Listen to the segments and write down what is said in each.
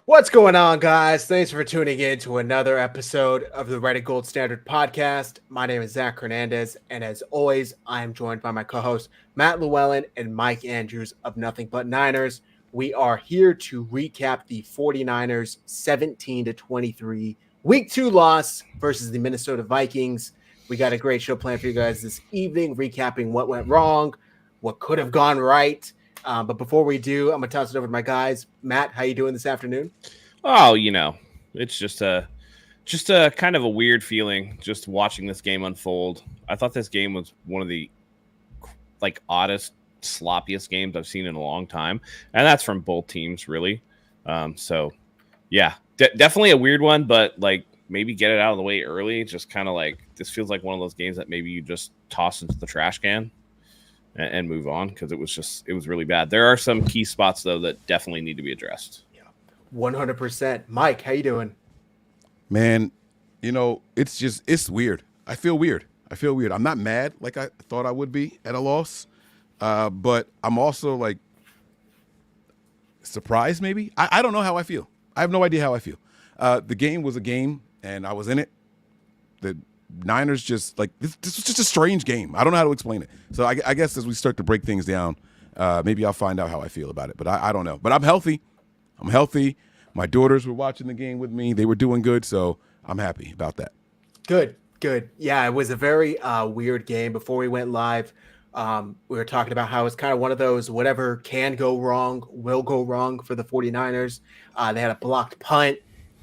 What's going on, guys? Thanks for tuning in to another episode of the Reddit Gold Standard podcast. My name is Zach Hernandez, and as always, I am joined by my co-hosts Matt Llewellyn and Mike Andrews of Nothing But Niners. We are here to recap the 49ers 17-23 Week 2 loss versus the Minnesota Vikings. We got a great show planned for you guys this evening, recapping what went wrong, what could have gone right. But before we do, I'm going to toss it over to my guys. Matt, how you doing this afternoon? Oh, it's just a kind of a weird feeling just watching this game unfold. I thought this game was one of the oddest, sloppiest games I've seen in a long time, and that's from both teams, really. So yeah, definitely a weird one, but maybe get it out of the way early. Just kind of this feels like one of those games that maybe you just toss into the trash can and move on, because it was really bad. There are some key spots though that definitely need to be addressed. 100%. Mike, how you doing? Man, it's weird. I feel weird. I'm not mad like I thought I would be at a loss, but I'm also surprised maybe. I don't know how I feel. I have no idea how I feel. The game was a game, and I was in it. The Niners just this was just a strange game. I don't know how to explain it. So I guess as we start to break things down, maybe I'll find out how I feel about it. But I don't know. But I'm healthy. My daughters were watching the game with me. They were doing good, so I'm happy about that. Good. Yeah, it was a very weird game. Before we went live, we were talking about how it's kind of one of those whatever can go wrong will go wrong for the 49ers. They had a blocked punt,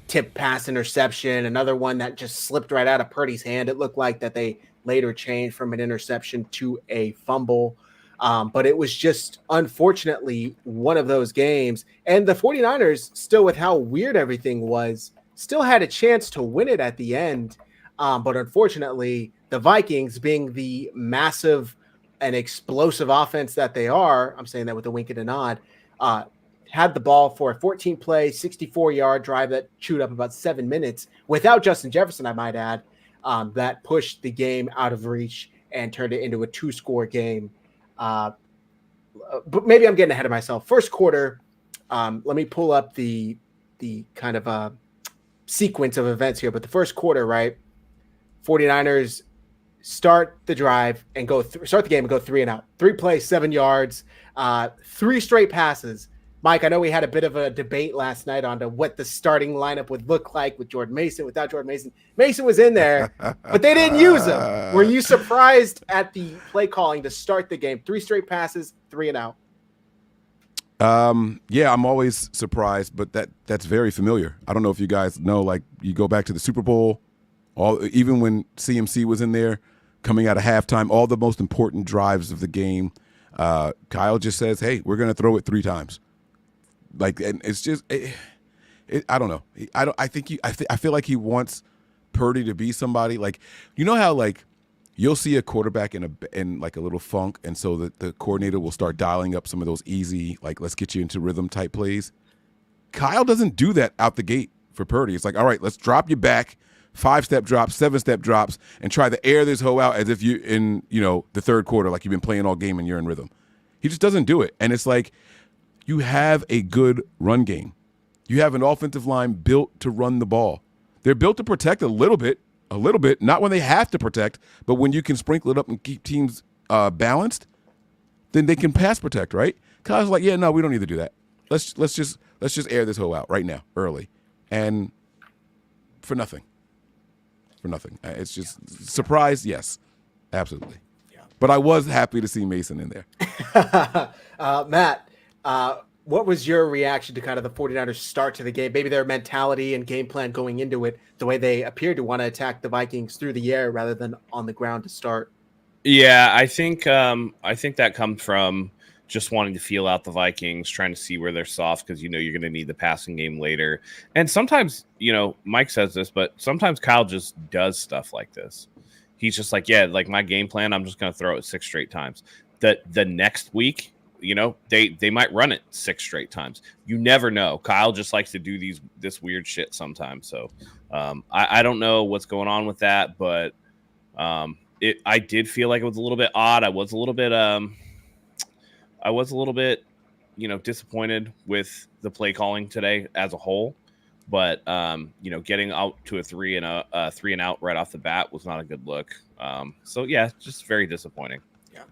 tip pass interception, another one that just slipped right out of Purdy's hand. It looked like that they later changed from an interception to a fumble. But it was just, unfortunately, one of those games. And the 49ers, still with how weird everything was, still had a chance to win it at the end. But unfortunately, the Vikings, being the massive and explosive offense that they are, I'm saying that with a wink and a nod, had the ball for a 14-play, 64-yard drive that chewed up about 7 minutes without Justin Jefferson, I might add, that pushed the game out of reach and turned it into a 2-score game. But maybe I'm getting ahead of myself. First quarter, let me pull up the kind of sequence of events here. But the first quarter, right, 49ers start the drive and start the game and go 3 and out. 3 plays, 7 yards, 3 straight passes. Mike, I know we had a bit of a debate last night on what the starting lineup would look like with Jordan Mason, without Jordan Mason. Mason was in there, but they didn't use him. Were you surprised at the play calling to start the game? 3 straight passes, 3 and out. Yeah, I'm always surprised, but that's very familiar. I don't know if you guys know, you go back to the Super Bowl, even when CMC was in there, coming out of halftime, all the most important drives of the game, Kyle just says, hey, we're going to throw it 3 times. And it's just, I don't know. I feel like he wants Purdy to be somebody you know how you'll see a quarterback in a little funk, and so the coordinator will start dialing up some of those easy let's get you into rhythm type plays. Kyle doesn't do that out the gate for Purdy. It's all right, let's drop you back, 5-step drops, 7-step drops, and try to air this hoe out as if you in the third quarter, you've been playing all game and you're in rhythm. He just doesn't do it, and it's you have a good run game. You have an offensive line built to run the ball. They're built to protect a little bit, not when they have to protect, but when you can sprinkle it up and keep teams balanced, then they can pass protect, right? Kyle's yeah, no, we don't need to do that. Let's just air this hoe out right now, early, and for nothing. It's just surprise, yes, absolutely. Yeah. But I was happy to see Mason in there. Matt, what was your reaction to kind of the 49ers start to the game? Maybe their mentality and game plan going into it, the way they appeared to want to attack the Vikings through the air rather than on the ground to start. Yeah, I think that comes from just wanting to feel out the Vikings, trying to see where they're soft, because you're going to need the passing game later. And sometimes, Mike says this, but sometimes Kyle just does stuff like this. He's just my game plan, I'm just going to throw it 6 straight times. The next week, they might run it 6 straight times. You never know. Kyle just likes to do this weird shit sometimes. So I don't know what's going on with that, but I did feel like it was a little bit odd. I was a little bit disappointed with the play calling today as a whole. But getting out to a three and out right off the bat was not a good look. So yeah, just very disappointing. Yeah,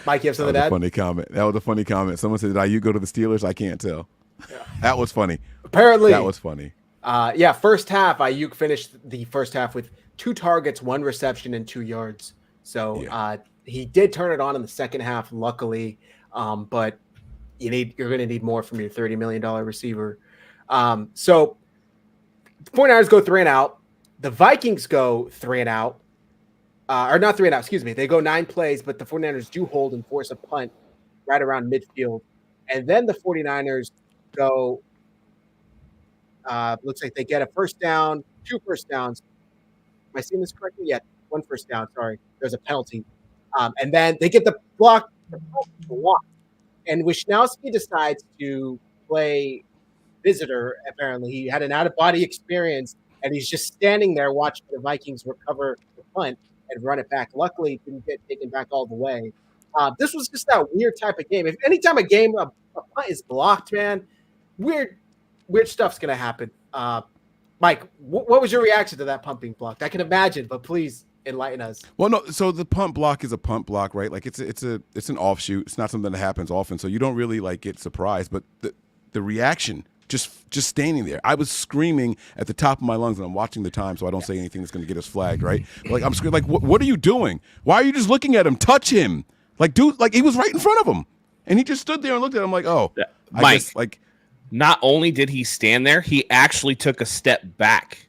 Mike, you have something to add? That was a funny comment. Someone said, "Did Aiyuk go to the Steelers?" I can't tell. Yeah. That was funny. Apparently, that was funny. First half, Aiyuk finished the first half with 2 targets, 1 reception, and 2 yards. So he did turn it on in the second half, luckily. But you're going to need more from your $30 million receiver. So the 49ers go 3 and out. The Vikings go 3 and out. Or not 3 and out, excuse me. They go 9 plays, but the 49ers do hold and force a punt right around midfield. And then the 49ers go, looks like they get a first down, 2 first downs. Am I seeing this correctly? Yeah, 1 first down. Sorry. There's a penalty. And then they get the block. And Wisnowski decides to play visitor. Apparently, he had an out-of-body experience, and he's just standing there watching the Vikings recover the punt and run it back. Luckily, it didn't get taken back all the way. This was just that weird type of game. If anytime a punt is blocked, man, weird stuff's gonna happen. Mike, what was your reaction to that punt being blocked? I can imagine, but please enlighten us. Well, no. So the punt block is a punt block, right? Like it's an offshoot. It's not something that happens often, so you don't really get surprised. But the reaction, just standing there, I was screaming at the top of my lungs, and I'm watching the time, so I don't say anything that's going to get us flagged, right? Like I'm screaming, like what are you doing? Why are you just looking at him? Touch him, like dude, like he was right in front of him, and he just stood there and looked at him like, oh, Mike, not only did he stand there, he actually took a step back.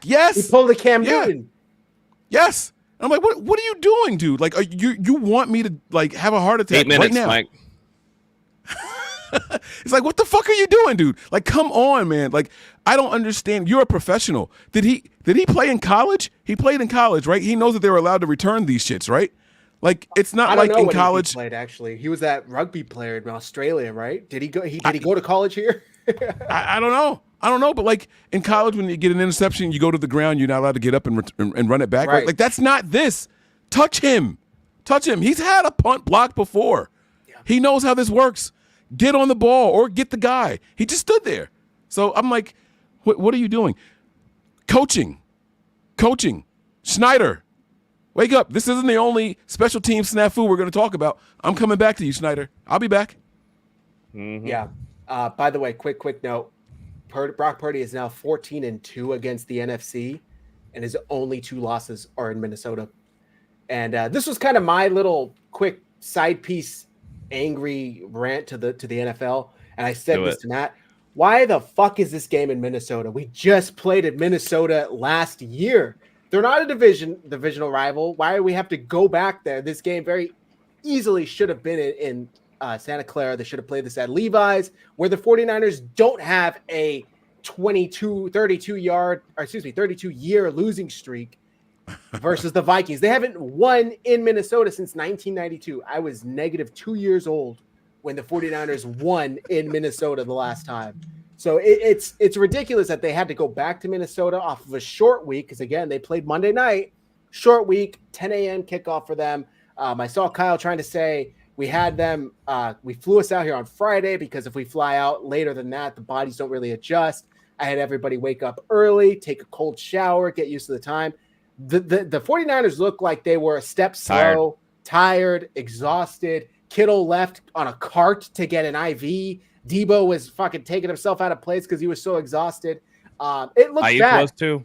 Yes, he pulled a Cam Newton. Yes. And I'm like, what are you doing, dude? Like, you want me to have a heart attack 8 minutes, right now? Mike. It's like, what the fuck are you doing, dude? Like, come on, man. Like, I don't understand. You're a professional. Did he play in college? He played in college, right? He knows that they were allowed to return these shits, right? Like, it's not like in college. He played, actually. He was that rugby player in Australia, right? Did he go? Did he go to college here? I don't know. I don't know, but in college, when you get an interception, you go to the ground, you're not allowed to get up and run it back. Right? Like, that's not this. Touch him. He's had a punt block before. Yeah. He knows how this works. Get on the ball or get the guy. He just stood there. So I'm like, what are you doing? Coaching. Schneider, wake up. This isn't the only special team snafu we're going to talk about. I'm coming back to you, Schneider. I'll be back. Mm-hmm. Yeah. By the way, quick note. Brock Purdy is now 14-2 against the NFC, and his only 2 losses are in Minnesota. And this was kind of my little quick side piece, angry rant to the NFL. And I said this to Matt: why the fuck is this game in Minnesota? We just played at Minnesota last year. They're not a divisional rival. Why do we have to go back there? This game very easily should have been in Santa Clara. They should have played this at Levi's, where the 49ers don't have a 32-year losing streak versus the Vikings. They haven't won in Minnesota since 1992. I was -2 years old when the 49ers won in Minnesota the last time. So it's ridiculous that they had to go back to Minnesota off of a short week, because, again, they played Monday night, short week, 10 a.m. kickoff for them. I saw Kyle trying to say, we had them, we flew us out here on Friday because if we fly out later than that, the bodies don't really adjust. I had everybody wake up early, take a cold shower, get used to the time. The 49ers looked like they were a step slow, tired, exhausted. Kittle left on a cart to get an IV. Debo was fucking taking himself out of place because he was so exhausted. It looked Aiyuk bad. was too.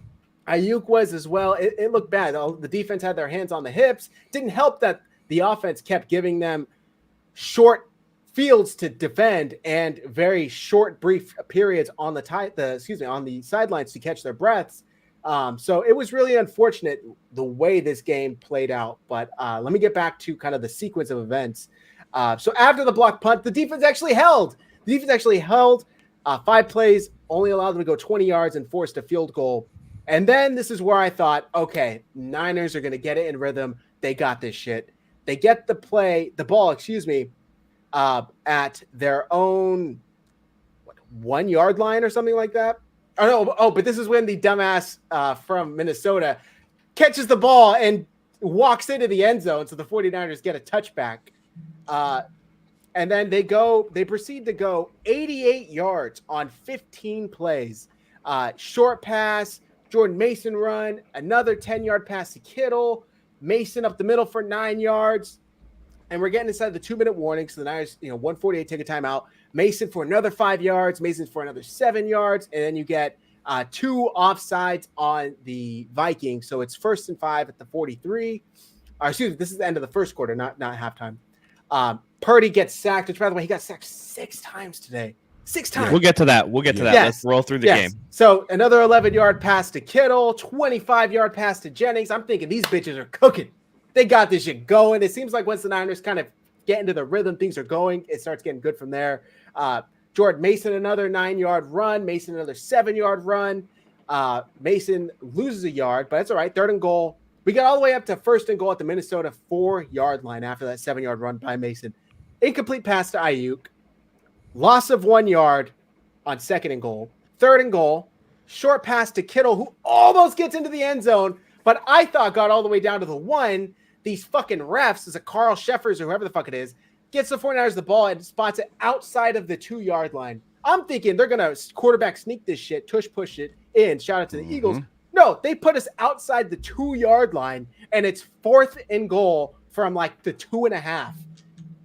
Aiyuk was as well. It looked bad. The defense had their hands on the hips. Didn't help that the offense kept giving them short fields to defend and very short, brief periods on the sidelines to catch their breaths. So it was really unfortunate the way this game played out. But let me get back to kind of the sequence of events. So after the block punt, the defense actually held. 5 plays, only allowed them to go 20 yards and forced a field goal. And then this is where I thought, okay, Niners are going to get it in rhythm. They got this shit. They get the ball, at their own 1 yard line or something like that. But this is when the dumbass from Minnesota catches the ball and walks into the end zone. So the 49ers get a touchback. And then they proceed to go 88 yards on 15 plays. Short pass, Jordan Mason run, another 10-yard pass to Kittle, Mason up the middle for 9 yards. And we're getting inside the 2-minute warning. So the Niners, 148 take a timeout. Mason for another 5 yards, Mason for another 7 yards. And then you get 2 offsides on the Vikings. So it's 1st and 5 at the 43. Excuse me, this is the end of the first quarter, not halftime. Purdy gets sacked, which, by the way, he got sacked 6 times today. 6 times. We'll get to that. Yes. Let's roll through the game. So another 11-yard pass to Kittle, 25-yard pass to Jennings. I'm thinking these bitches are cooking. They got this shit going. It seems like once the Niners kind of get into the rhythm, things are going. It starts getting good from there. Jordan Mason, another 9-yard run. Mason, another 7-yard run. Mason loses a yard, but that's all right. 3rd and goal. We got all the way up to 1st and goal at the Minnesota 4-yard line after that 7-yard run by Mason. Incomplete pass to Aiyuk. Loss of 1 yard on 2nd and goal. 3rd and goal. Short pass to Kittle, who almost gets into the end zone, but I thought got all the way down to the 1. These fucking refs, is a Carl Sheffers or whoever the fuck it is, gets the 49ers the ball and spots it outside of the 2-yard line. I'm thinking they're going to quarterback sneak this shit, push it in. Shout out to the Eagles. No, they put us outside the 2-yard line, and it's 4th and goal from like the 2.5.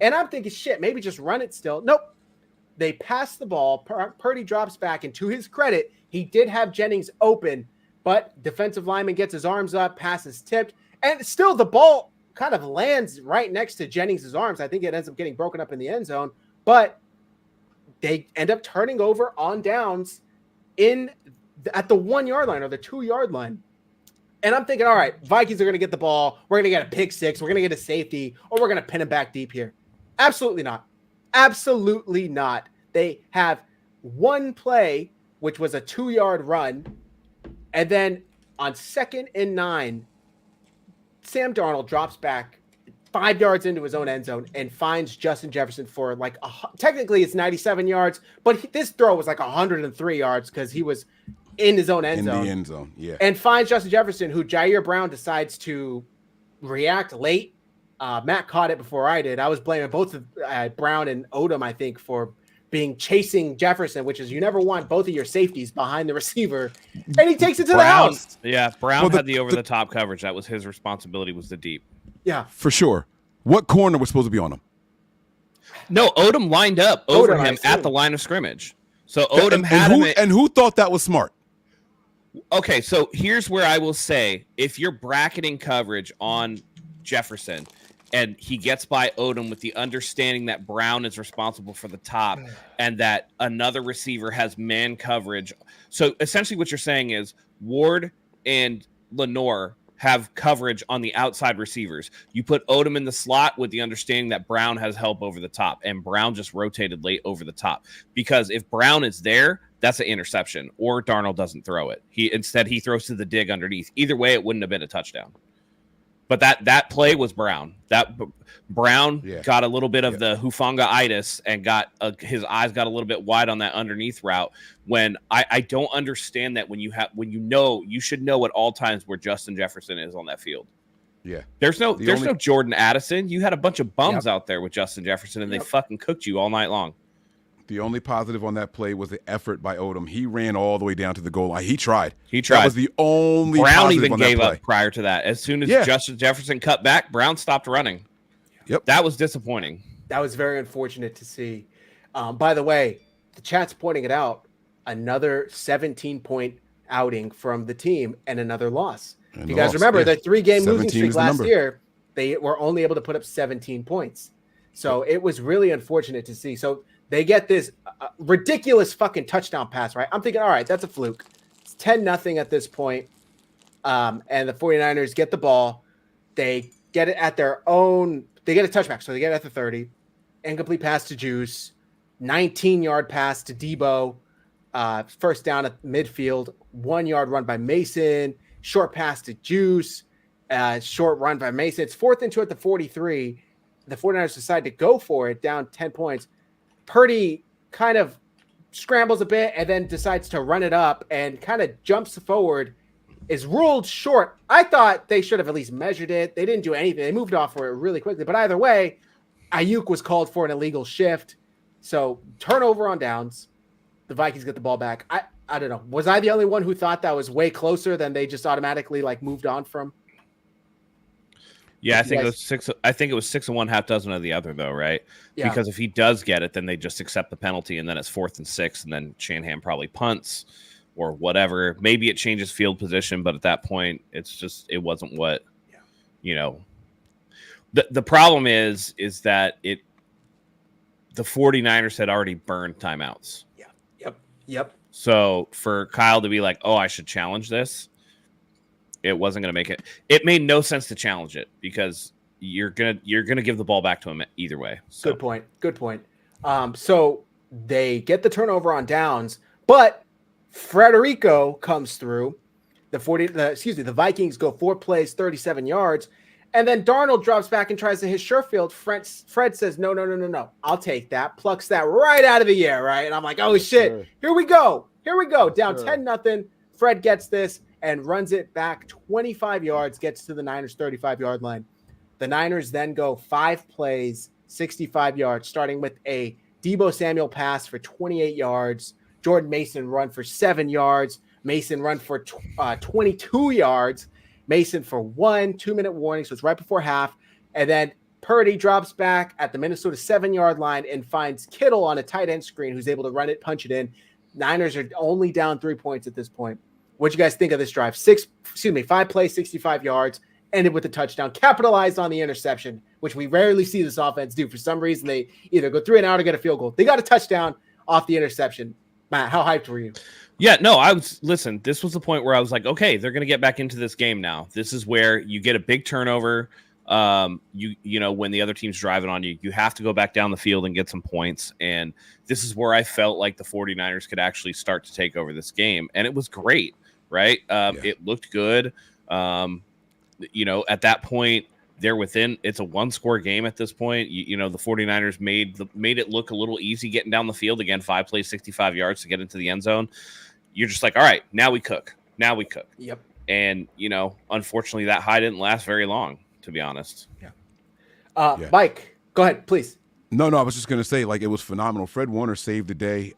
And I'm thinking, shit, maybe just run it still. Nope. They pass the ball. Purdy drops back, and to his credit, he did have Jennings open, but defensive lineman gets his arms up, passes tipped, and still the ball kind of lands right next to Jennings' arms. I think it ends up getting broken up in the end zone, but they end up turning over on downs at the 1-yard line or the 2-yard line. And I'm thinking, all right, Vikings are going to get the ball. We're going to get a pick six. We're going to get a safety, or we're going to pin him back deep here. Absolutely not. Absolutely not. They have one play, which was a 2-yard run. And then on 2nd and 9, Sam Darnold drops back 5 yards into his own end zone and finds Justin Jefferson for like technically it's 97 yards, but this throw was like 103 yards because he was in his own end zone. In the end zone, yeah. And finds Justin Jefferson, who Jair Brown decides to react late. Matt caught it before I did. I was blaming both of Brown and Odom, I think, for chasing Jefferson, which is you never want both of your safeties behind the receiver. And he takes it to the house. Yeah, Brown had the over-the-top coverage. That was his responsibility, was the deep. Yeah. For sure. What corner was supposed to be on him? No, Odom lined up over him at the line of scrimmage. So Odom had him. And who thought that was smart? Okay, so here's where I will say, if you're bracketing coverage on Jefferson and he gets by Odom with the understanding that Brown is responsible for the top and that another receiver has man coverage. So essentially what you're saying is Ward and Lenore have coverage on the outside receivers. You put Odom in the slot with the understanding that Brown has help over the top, and Brown just rotated late over the top. Because if Brown is there, that's an interception, or Darnold doesn't throw it. Instead he throws to the dig underneath. Either way, it wouldn't have been a touchdown. But that play was Brown. Brown got a little bit of the Hufanga-itis and his eyes got a little bit wide on that underneath route. When I don't understand that you should know at all times where Justin Jefferson is on that field. Yeah. There's no Jordan Addison. You had a bunch of bums out there with Justin Jefferson, and they fucking cooked you all night long. The only positive on that play was the effort by Odom. He ran all the way down to the goal line. He tried. That was the only Brown positive even on gave that play. up prior to that. As soon as Justin Jefferson cut back, Brown stopped running. Yep. That was disappointing. That was very unfortunate to see. By the way, the chat's pointing it out. Another 17-point outing from the team and another loss. If you guys remember, the 3-game losing streak last year, they were only able to put up 17 points. So it was really unfortunate to see. So they get this ridiculous fucking touchdown pass, right? I'm thinking, all right, that's a fluke. It's 10-0 at this point. And the 49ers get the ball. They get it at their own. They get a touchback, so they get it at the 30. Incomplete pass to Juice. 19-yard pass to Debo. First down at midfield. 1-yard run by Mason. Short pass to Juice. Short run by Mason. It's 4th and 2 at the 43. The 49ers decide to go for it, down 10 points. Purdy kind of scrambles a bit and then decides to run it up and kind of jumps forward, is ruled short. I thought they should have at least measured it. They didn't do anything. They moved off for it really quickly. But either way, Aiyuk was called for an illegal shift. So turnover on downs. The Vikings get the ball back. I don't know. Was I the only one who thought that was way closer than they just automatically like moved on from? Yeah, I think it was 6. I think it was 6 and 1, half dozen of the other, though, right? Yeah. Because if he does get it, then they just accept the penalty, and then it's 4th and 6, and then Shanahan probably punts or whatever. Maybe it changes field position, but at that point, it wasn't what, The problem is that the 49ers had already burned timeouts. Yeah. Yep. So for Kyle to be like, "Oh, I should challenge this," it wasn't going to make it. It made no sense to challenge it because you're gonna give the ball back to him either way. So. Good point. So they get the turnover on downs, but Frederico comes through. The Vikings go 4 plays, 37 yards, and then Darnold drops back and tries to hit Sherfield. Fred says, "No. I'll take that." Plucks that right out of the air, right? And I'm like, "Oh shit, Sure. Here we go. Down Sure. 10-0. Fred gets this and runs it back 25 yards, gets to the Niners 35-yard line. The Niners then go 5 plays, 65 yards, starting with a Debo Samuel pass for 28 yards. Jordan Mason run for 7 yards. Mason run for 22 yards. Mason for 1 2-minute warning. So it's right before half. And then Purdy drops back at the Minnesota 7-yard line and finds Kittle on a tight end screen who's able to run it, punch it in. Niners are only down 3 points at this point. What you guys think of this drive? 5 plays, 65 yards, ended with a touchdown, capitalized on the interception, which we rarely see this offense do. For some reason, they either go 3 and out or get a field goal. They got a touchdown off the interception. Matt, how hyped were you? Yeah, no, listen, this was the point where I was like, okay, they're going to get back into this game now. This is where you get a big turnover. When the other team's driving on you, you have to go back down the field and get some points. And this is where I felt like the 49ers could actually start to take over this game. And it was great, right? It looked good. At that point, they're within. It's a 1-score game at this point. The 49ers made it look a little easy getting down the field. Again, 5 plays, 65 yards to get into the end zone. You're just like, all right, now we cook. Yep. And, unfortunately, that high didn't last very long, to be honest. Yeah. Mike, go ahead, please. No, I was just going to say, like, it was phenomenal. Fred Warner saved the day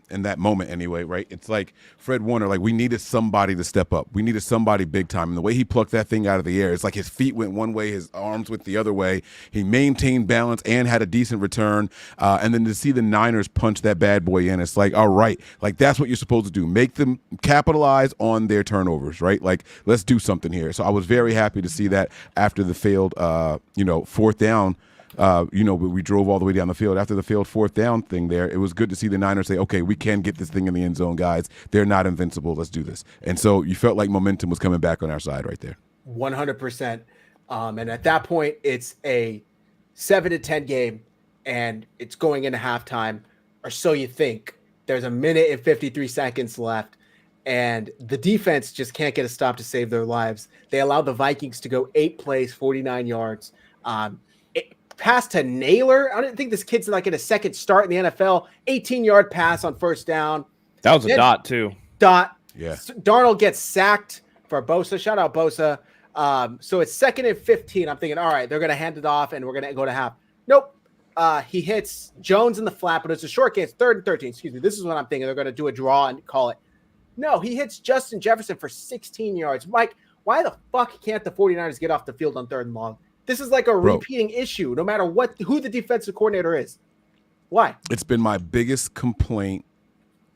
in that moment anyway, right? It's like Fred Warner, like, we needed somebody to step up. We needed somebody big time. And the way he plucked that thing out of the air, it's like his feet went one way, his arms went the other way. He maintained balance and had a decent return. And then to see the Niners punch that bad boy in, it's like, all right, like, that's what you're supposed to do. Make them capitalize on their turnovers, right? Like, let's do something here. So I was very happy to see that after the failed, 4th down. We drove all the way down the field. After the failed 4th down thing there, it was good to see the Niners say, okay, we can get this thing in the end zone, guys. They're not invincible. Let's do this. And so you felt like momentum was coming back on our side right there. 100%. And at that point, it's a 7-10 game, and it's going into halftime, or so you think. There's 1 minute and 53 seconds left, and the defense just can't get a stop to save their lives. They allowed the Vikings to go 8 plays, 49 yards. Pass to Naylor. I don't think this kid's like in a second start in the NFL. 18-yard pass on 1st down. That was a dot too. Yeah. Darnold gets sacked for Bosa. Shout out Bosa. So it's 2nd and 15. I'm thinking, all right, they're going to hand it off and we're going to go to half. Nope. He hits Jones in the flat, but it's a short game. It's 3rd and 13. Excuse me. This is what I'm thinking. They're going to do a draw and call it. No, he hits Justin Jefferson for 16 yards. Mike, why the fuck can't the 49ers get off the field on 3rd and long? This is like a repeating issue, no matter who the defensive coordinator is. Why? It's been my biggest complaint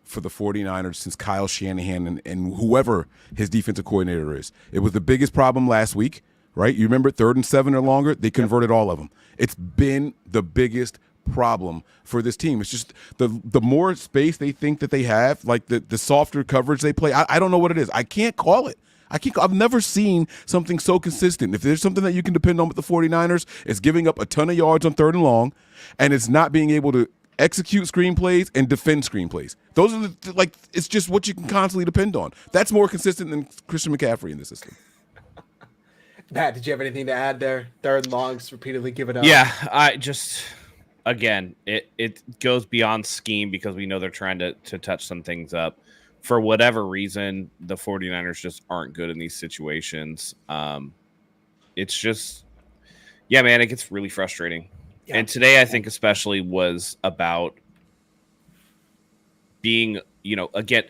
for the 49ers since Kyle Shanahan and whoever his defensive coordinator is. It was the biggest problem last week, right? You remember 3rd and 7 or longer? They converted all of them. It's been the biggest problem for this team. It's just the more space they think that they have, like the softer coverage they play. I don't know what it is. I can't call it. I've never seen something so consistent. If there's something that you can depend on with the 49ers, it's giving up a ton of yards on 3rd and long, and it's not being able to execute screenplays and defend screenplays. Those are it's just what you can constantly depend on. That's more consistent than Christian McCaffrey in the system. Matt, did you have anything to add there? 3rd and longs repeatedly give it up. Yeah, I just again, it goes beyond scheme because we know they're trying to touch some things up. For whatever reason, the 49ers just aren't good in these situations. It's just, yeah, man, it gets really frustrating. Yeah. And today, I think especially was about being, again,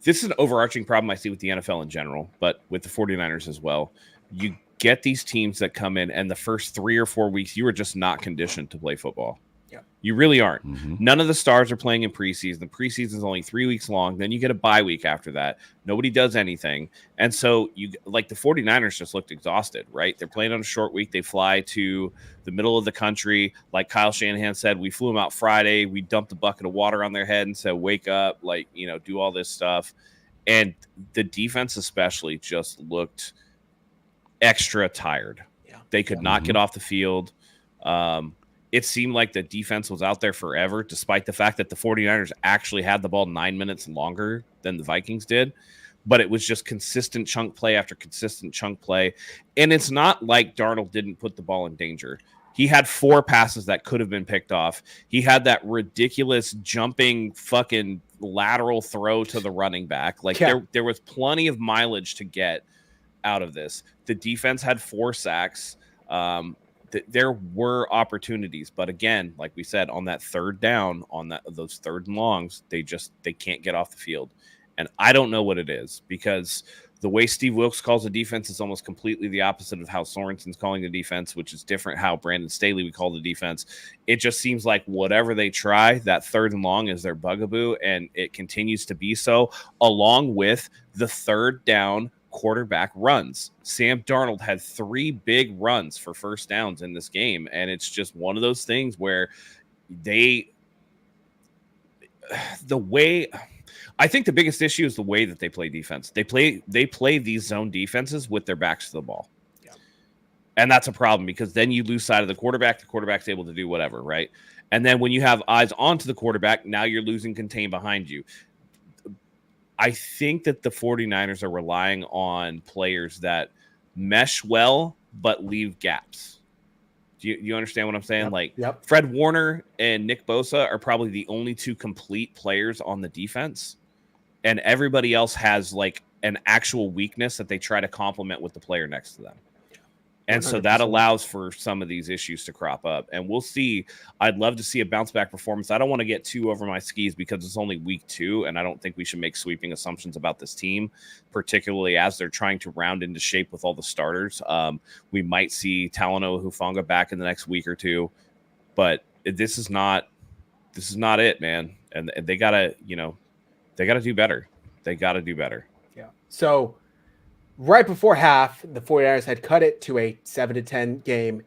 this is an overarching problem I see with the NFL in general, but with the 49ers as well. You get these teams that come in, and the first 3 or 4 weeks, you are just not conditioned to play football. Yeah. You really aren't. Mm-hmm. None of the stars are playing in preseason. The preseason is only 3 weeks long. Then you get a bye week after that. Nobody does anything. And so the 49ers just looked exhausted, right? They're playing on a short week. They fly to the middle of the country. Like Kyle Shanahan said, we flew them out Friday. We dumped a bucket of water on their head and said, wake up, do all this stuff. And the defense especially just looked extra tired. Yeah. They could not get off the field. It seemed like the defense was out there forever, despite the fact that the 49ers actually had the ball 9 minutes longer than the Vikings did. But it was just consistent chunk play after consistent chunk play. And it's not like Darnold didn't put the ball in danger. He had 4 passes that could have been picked off. He had that ridiculous jumping fucking lateral throw to the running back. There was plenty of mileage to get out of this. The defense had 4 sacks. There were opportunities, but again, like we said, on that third down, on those third and longs, they can't get off the field. And I don't know what it is, because the way Steve Wilkes calls the defense is almost completely the opposite of how Sorensen's calling the defense, which is different how Brandon Staley would call the defense. It just seems like whatever they try, that third and long is their bugaboo, and it continues to be so, along with the third down quarterback runs. Sam Darnold had 3 big runs for first downs in this game, and it's just one of those things where I think the biggest issue is the way that they play defense. They play these zone defenses with their backs to the ball. Yeah. And that's a problem, because then you lose sight of the quarterback. The quarterback's able to do whatever, right? And then when you have eyes onto the quarterback, now you're losing contain behind you. I think that the 49ers are relying on players that mesh well but leave gaps. Do you understand what I'm saying? Yep. Fred Warner and Nick Bosa are probably the only 2 complete players on the defense, and everybody else has an actual weakness that they try to complement with the player next to them. And 100%. So that allows for some of these issues to crop up. And we'll see. I'd love to see a bounce back performance. I don't want to get too over my skis because it's only week 2, and I don't think we should make sweeping assumptions about this team, particularly as they're trying to round into shape with all the starters. We might see Talanoa Hufanga back in the next week or 2, but this is not it, man. And they gotta do better. They gotta do better. Yeah. So right before half, the 49ers had cut it to a 7-10 game.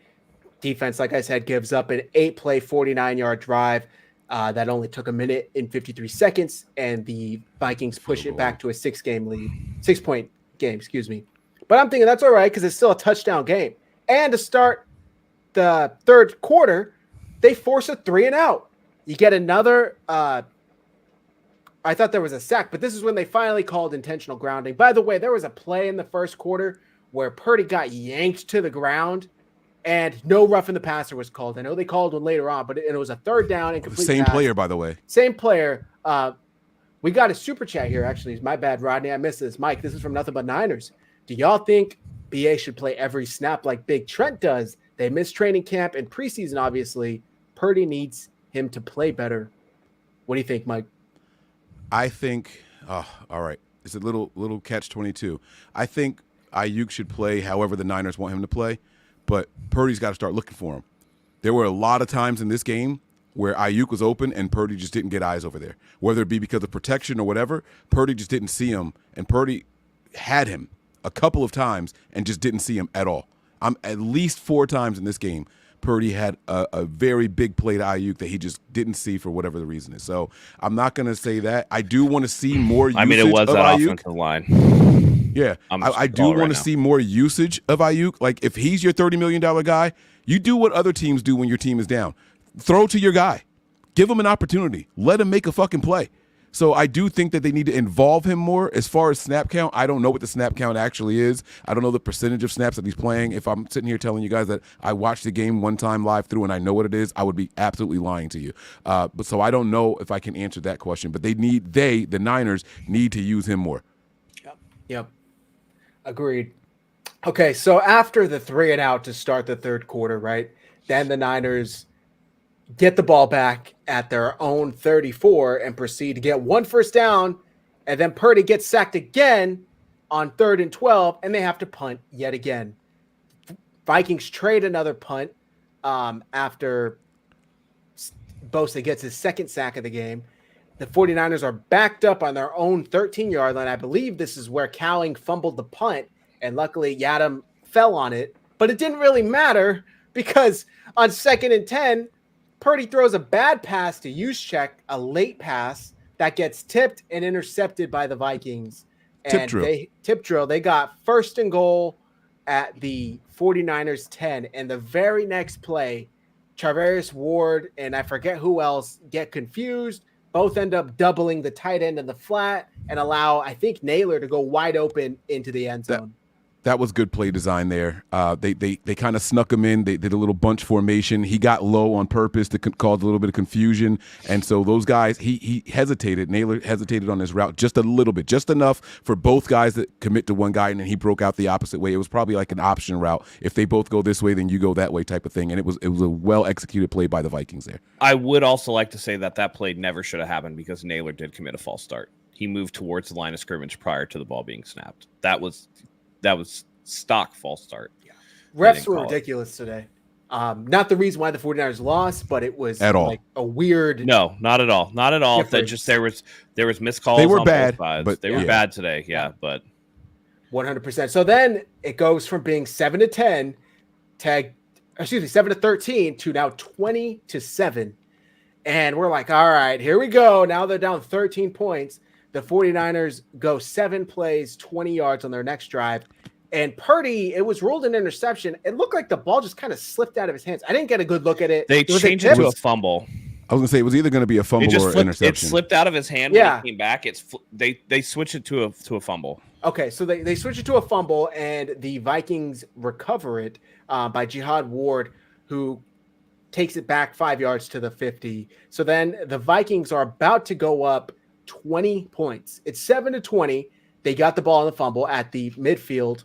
Defense, like I said, gives up an 8-play, 49-yard drive that only took 1 minute and 53 seconds, and the Vikings push it back to a 6-point game, excuse me. But I'm thinking that's all right, because it's still a touchdown game. And to start the third quarter, they force a 3-and-out. You get another I thought there was a sack, but this is when they finally called intentional grounding. By the way, there was a play in the first quarter where Purdy got yanked to the ground, and no roughing the passer was called. I know they called one later on, but it was a third down and complete Same pass. player, by the way. Same player. We got a super chat here, actually. My bad, Rodney. I missed this. Mike, this is from Nothing But Niners. Do y'all think BA should play every snap like Big Trent does? They missed training camp and preseason, obviously. Purdy needs him to play better. What do you think, Mike? I think, all right, it's a little catch-22. I think Aiyuk should play however the Niners want him to play, but Purdy's got to start looking for him. There were a lot of times in this game where Aiyuk was open and Purdy just didn't get eyes over there. Whether it be because of protection or whatever, Purdy just didn't see him, and Purdy had him a couple of times and just didn't see him at all. At least 4 times in this game, Purdy had a very big play to Aiyuk that he just didn't see for whatever the reason is. So I'm not going to say that. I do want to see more usage of Aiyuk. I mean, it was that offensive line. Yeah, I do want to see more usage of Aiyuk. Like, if he's your $30 million guy, you do what other teams do when your team is down. Throw to your guy. Give him an opportunity. Let him make a fucking play. So I do think that they need to involve him more. As far as snap count, I don't know what the snap count actually is. I don't know the percentage of snaps that he's playing. If I'm sitting here telling you guys that I watched the game one time live through and I know what it is, I would be absolutely lying to you. But so I don't know if I can answer that question. But the Niners, need to use him more. Yep. Agreed. Okay, so after the 3-and-out to start the third quarter, right? Then the Niners get the ball back at their own 34 and proceed to get one first down. And then Purdy gets sacked again on 3rd and 12, and they have to punt yet again. Vikings trade another punt after Bosa gets his second sack of the game. The 49ers are backed up on their own 13-yard line. I believe this is where Cowling fumbled the punt, and luckily Yadam fell on it. But it didn't really matter because on 2nd and 10, Purdy throws a bad pass to Juszczyk, a late pass that gets tipped and intercepted by the Vikings. And tip drill. They got 1st and goal at the 49ers 10. And the very next play, Charvarius Ward and I forget who else get confused. Both end up doubling the tight end in the flat and allow, I think, Naylor to go wide open into the end zone. That was good play design there. They kind of snuck him in. They did a little bunch formation. He got low on purpose to cause a little bit of confusion. And so those guys, he hesitated. Naylor hesitated on his route just a little bit, just enough for both guys to commit to one guy, and then he broke out the opposite way. It was probably like an option route. If they both go this way, then you go that way type of thing. And it was a well-executed play by the Vikings there. I would also like to say that play never should have happened because Naylor did commit a false start. He moved towards the line of scrimmage prior to the ball being snapped. That was stock false start. Yeah. Refs were ridiculous today. Not the reason why the 49ers lost, but it was like a weird. No, not at all. Not at all. That just there was missed calls. They were on bad, both sides. but they were bad today. Yeah, but 100%. So then it goes from being 7-10 7-13 to now 20-7. And we're like, all right, here we go. Now they're down 13 points. The 49ers go 7 plays, 20 yards on their next drive. And Purdy, it was ruled an interception. It looked like the ball just kind of slipped out of his hands. I didn't get a good look at it. They changed it to a fumble. I was going to say it was either going to be a fumble or an interception. It slipped out of his hand when he came back. They switched it to a fumble. Okay, so they switched it to a fumble, and the Vikings recover it by Jihad Ward, who takes it back 5 yards to the 50. So then the Vikings are about to go up 20 points. It's 7-20. They got the ball on the fumble at the midfield.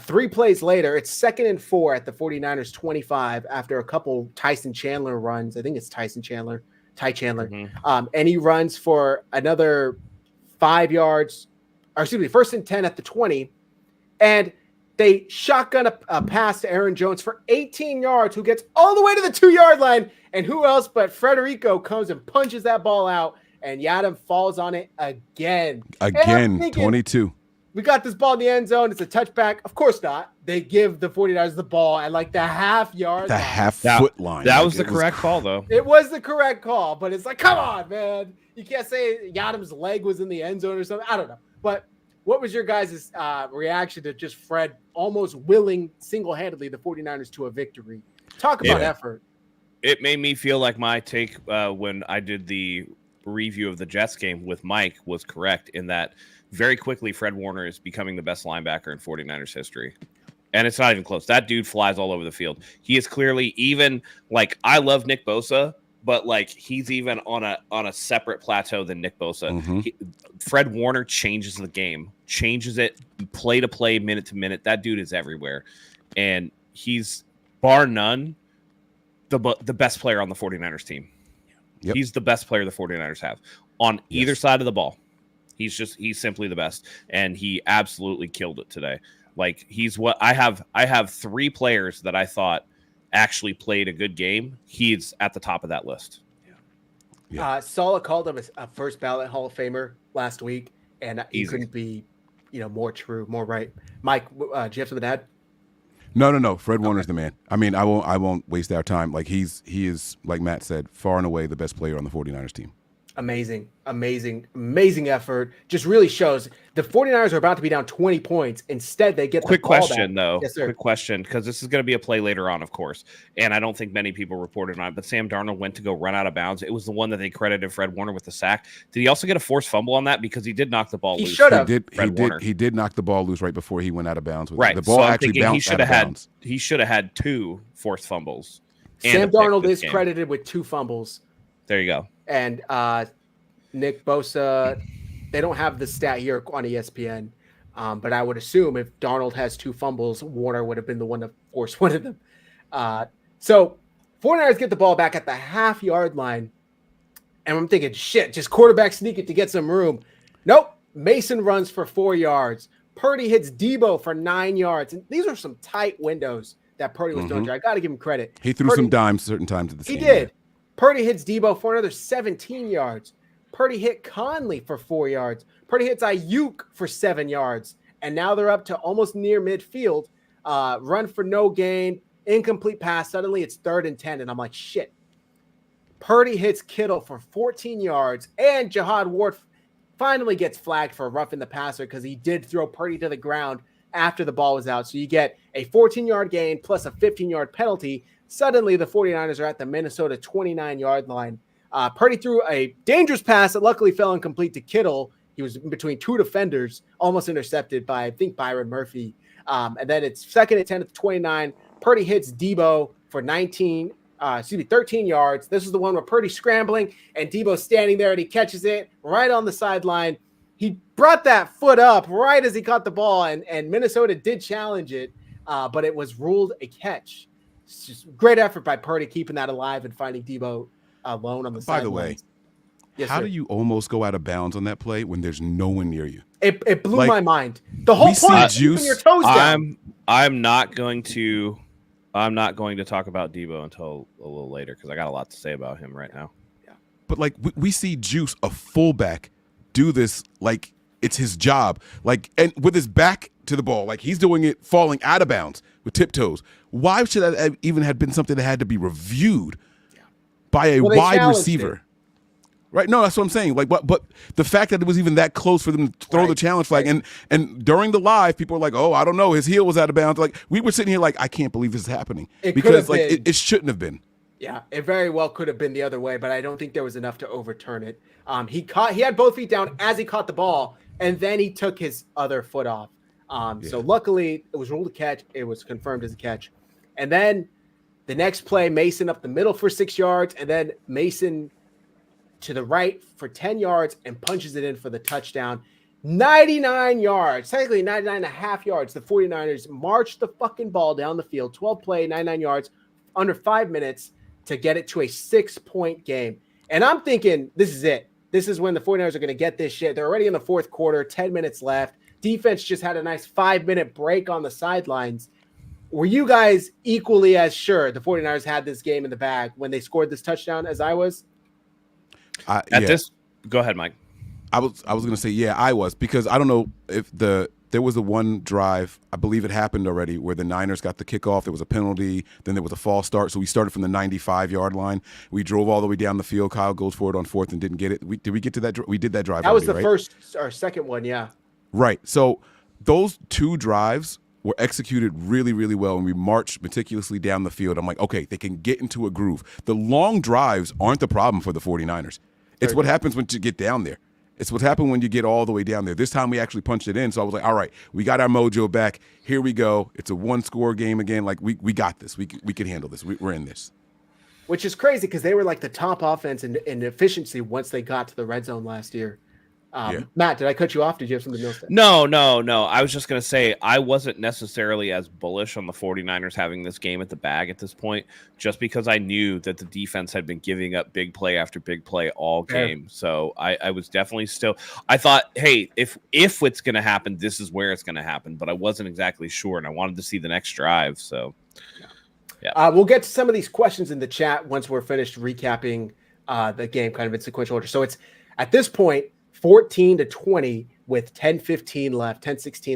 3 plays later, it's 2nd and 4 at the 49ers 25 after a couple Tyson Chandler runs. I think it's Ty Chandler. Mm-hmm. And he runs for another 5 yards, or excuse me, 1st and 10 at the 20. And they shotgun a pass to Aaron Jones for 18 yards, who gets all the way to the 2-yard line. And who else but Federico comes and punches that ball out, and Yadam falls on it again. 22. We got this ball in the end zone. It's a touchback. Of course not. They give the 49ers the ball at like the half-yard line. Half-foot line. That was the correct call, though. It was the correct call, but it's like, come on, man. You can't say Yadam's leg was in the end zone or something. I don't know. But what was your guys' reaction to just Fred almost willing single-handedly the 49ers to a victory? Talk about effort. It made me feel like my take when I did the review of the Jets game with Mike was correct in that very quickly Fred Warner is becoming the best linebacker in 49ers history. And it's not even close. That dude flies all over the field. He is clearly even like, I love Nick Bosa, but like he's even on a separate plateau than Nick Bosa. Mm-hmm. Fred Warner changes the game, changes it play to play, minute to minute. That dude is everywhere. And he's bar none the best player on the 49ers team. Yep. He's the best player the 49ers have on either side of the ball. He's simply the best, and he absolutely killed it today. Like he's what I have 3 players that I thought actually played a good game. He's at the top of that list. Saleh called him a first ballot Hall of Famer last week, and he couldn't be, more true, more right. Mike, do you have something to add? No. Fred Warner's the man. I mean, I won't waste our time. Like he is, like Matt said, far and away the best player on the 49ers team. Amazing effort. Just really shows the 49ers are about to be down 20 points. Instead, they get the ball question, back. Though. Yes, sir. Quick question, because this is going to be a play later on, of course. And I don't think many people reported on it, but Sam Darnold went to go run out of bounds. It was the one that they credited Fred Warner with the sack. Did he also get a forced fumble on that? Because he did knock the ball loose. He should have. He did knock the ball loose right before he went out of bounds. Right. The ball actually bounced out of bounds. He should have had 2 forced fumbles. Sam Darnold is credited with 2 fumbles. There you go. And Nick Bosa, they don't have the stat here on ESPN, but I would assume if Darnold has 2 fumbles, Warner would have been the one to force one of them. So 49ers get the ball back at the half-yard line, and I'm thinking, shit, just quarterback sneak it to get some room. Nope. Mason runs for 4 yards. Purdy hits Debo for 9 yards. And these are some tight windows that Purdy was doing. I got to give him credit. He threw some dimes certain times of the game. He did. Yeah. Purdy hits Debo for another 17 yards. Purdy hit Conley for 4 yards. Purdy hits Aiyuk for 7 yards. And now they're up to almost near midfield. Run for no gain. Incomplete pass. Suddenly it's 3rd and 10. And I'm like, shit. Purdy hits Kittle for 14 yards. And Jihad Ward finally gets flagged for roughing the passer because he did throw Purdy to the ground after the ball was out. So you get a 14-yard gain plus a 15-yard penalty. Suddenly the 49ers are at the Minnesota 29-yard line. Purdy threw a dangerous pass that luckily fell incomplete to Kittle. He was in between 2 defenders, almost intercepted by, I think, Byron Murphy. And then it's 2nd and 10 at the 29. Purdy hits Debo for 13 yards. This is the one where Purdy's scrambling and Debo's standing there and he catches it right on the sideline. He brought that foot up right as he caught the ball, and Minnesota did challenge it, but it was ruled a catch. It's just great effort by Purdy keeping that alive and finding Debo alone on the sideline. By the way, yes, how sir. do you almost go out of bounds on that play when there's no one near you? It blew my mind. The whole point is keeping your toes down. I'm not going to talk about Debo until a little later because I got a lot to say about him right now. Yeah. But like we see Juice, a fullback, do this like it's his job. Like, and with his back to the ball, like he's doing it falling out of bounds with tiptoes. Why should that even have been something that had to be reviewed by a wide receiver? Right? No, that's what I'm saying. Like, but the fact that it was even that close for them to throw the challenge flag, and during the live, people were like, "Oh, I don't know, his heel was out of bounds." Like, we were sitting here like, "I can't believe this is happening," because like it shouldn't have been. Yeah, it very well could have been the other way, but I don't think there was enough to overturn it. He had both feet down as he caught the ball, and then he took his other foot off. So luckily, it was ruled a catch. It was confirmed as a catch, and then the next play, Mason up the middle for 6 yards, and then Mason to the right for 10 yards and punches it in for the touchdown. 99 yards, technically 99 and a half yards. The 49ers marched the fucking ball down the field, 12 play, 99 yards, under 5 minutes to get it to a 6-point game. And I'm thinking, this is it. This is when the 49ers are going to get this shit. They're already in the fourth quarter, 10 minutes left. Defense just had a nice 5-minute break on the sidelines. Were you guys equally as sure the 49ers had this game in the bag when they scored this touchdown as I was? Go ahead, Mike. I was going to say, yeah, I was, because I don't know if there was a one drive, I believe it happened already, where the Niners got the kickoff. There was a penalty. Then there was a false start. So we started from the 95-yard line. We drove all the way down the field. Kyle goes for it on 4th and didn't get it. Did we get to that? We did that drive. That was the right? first or second one, yeah. Right. So those 2 drives were executed really, really well, and we marched meticulously down the field. I'm like, okay, they can get into a groove. The long drives aren't the problem for the 49ers. It's what happens when you get down there. It's what happened when you get all the way down there. This time we actually punched it in, so I was like, all right, we got our mojo back. Here we go. It's a 1-score game again. Like, we got this. We can handle this. We're in this. Which is crazy because they were like the top offense in efficiency once they got to the red zone last year. Matt, did I cut you off? Did you have something else? No. I was just going to say I wasn't necessarily as bullish on the 49ers having this game at the bag at this point, just because I knew that the defense had been giving up big play after big play all game. So I was definitely still – I thought, hey, if it's going to happen, this is where it's going to happen. But I wasn't exactly sure, and I wanted to see the next drive. So, yeah. We'll get to some of these questions in the chat once we're finished recapping the game kind of in sequential order. So it's at this point – 14-20 with 10-16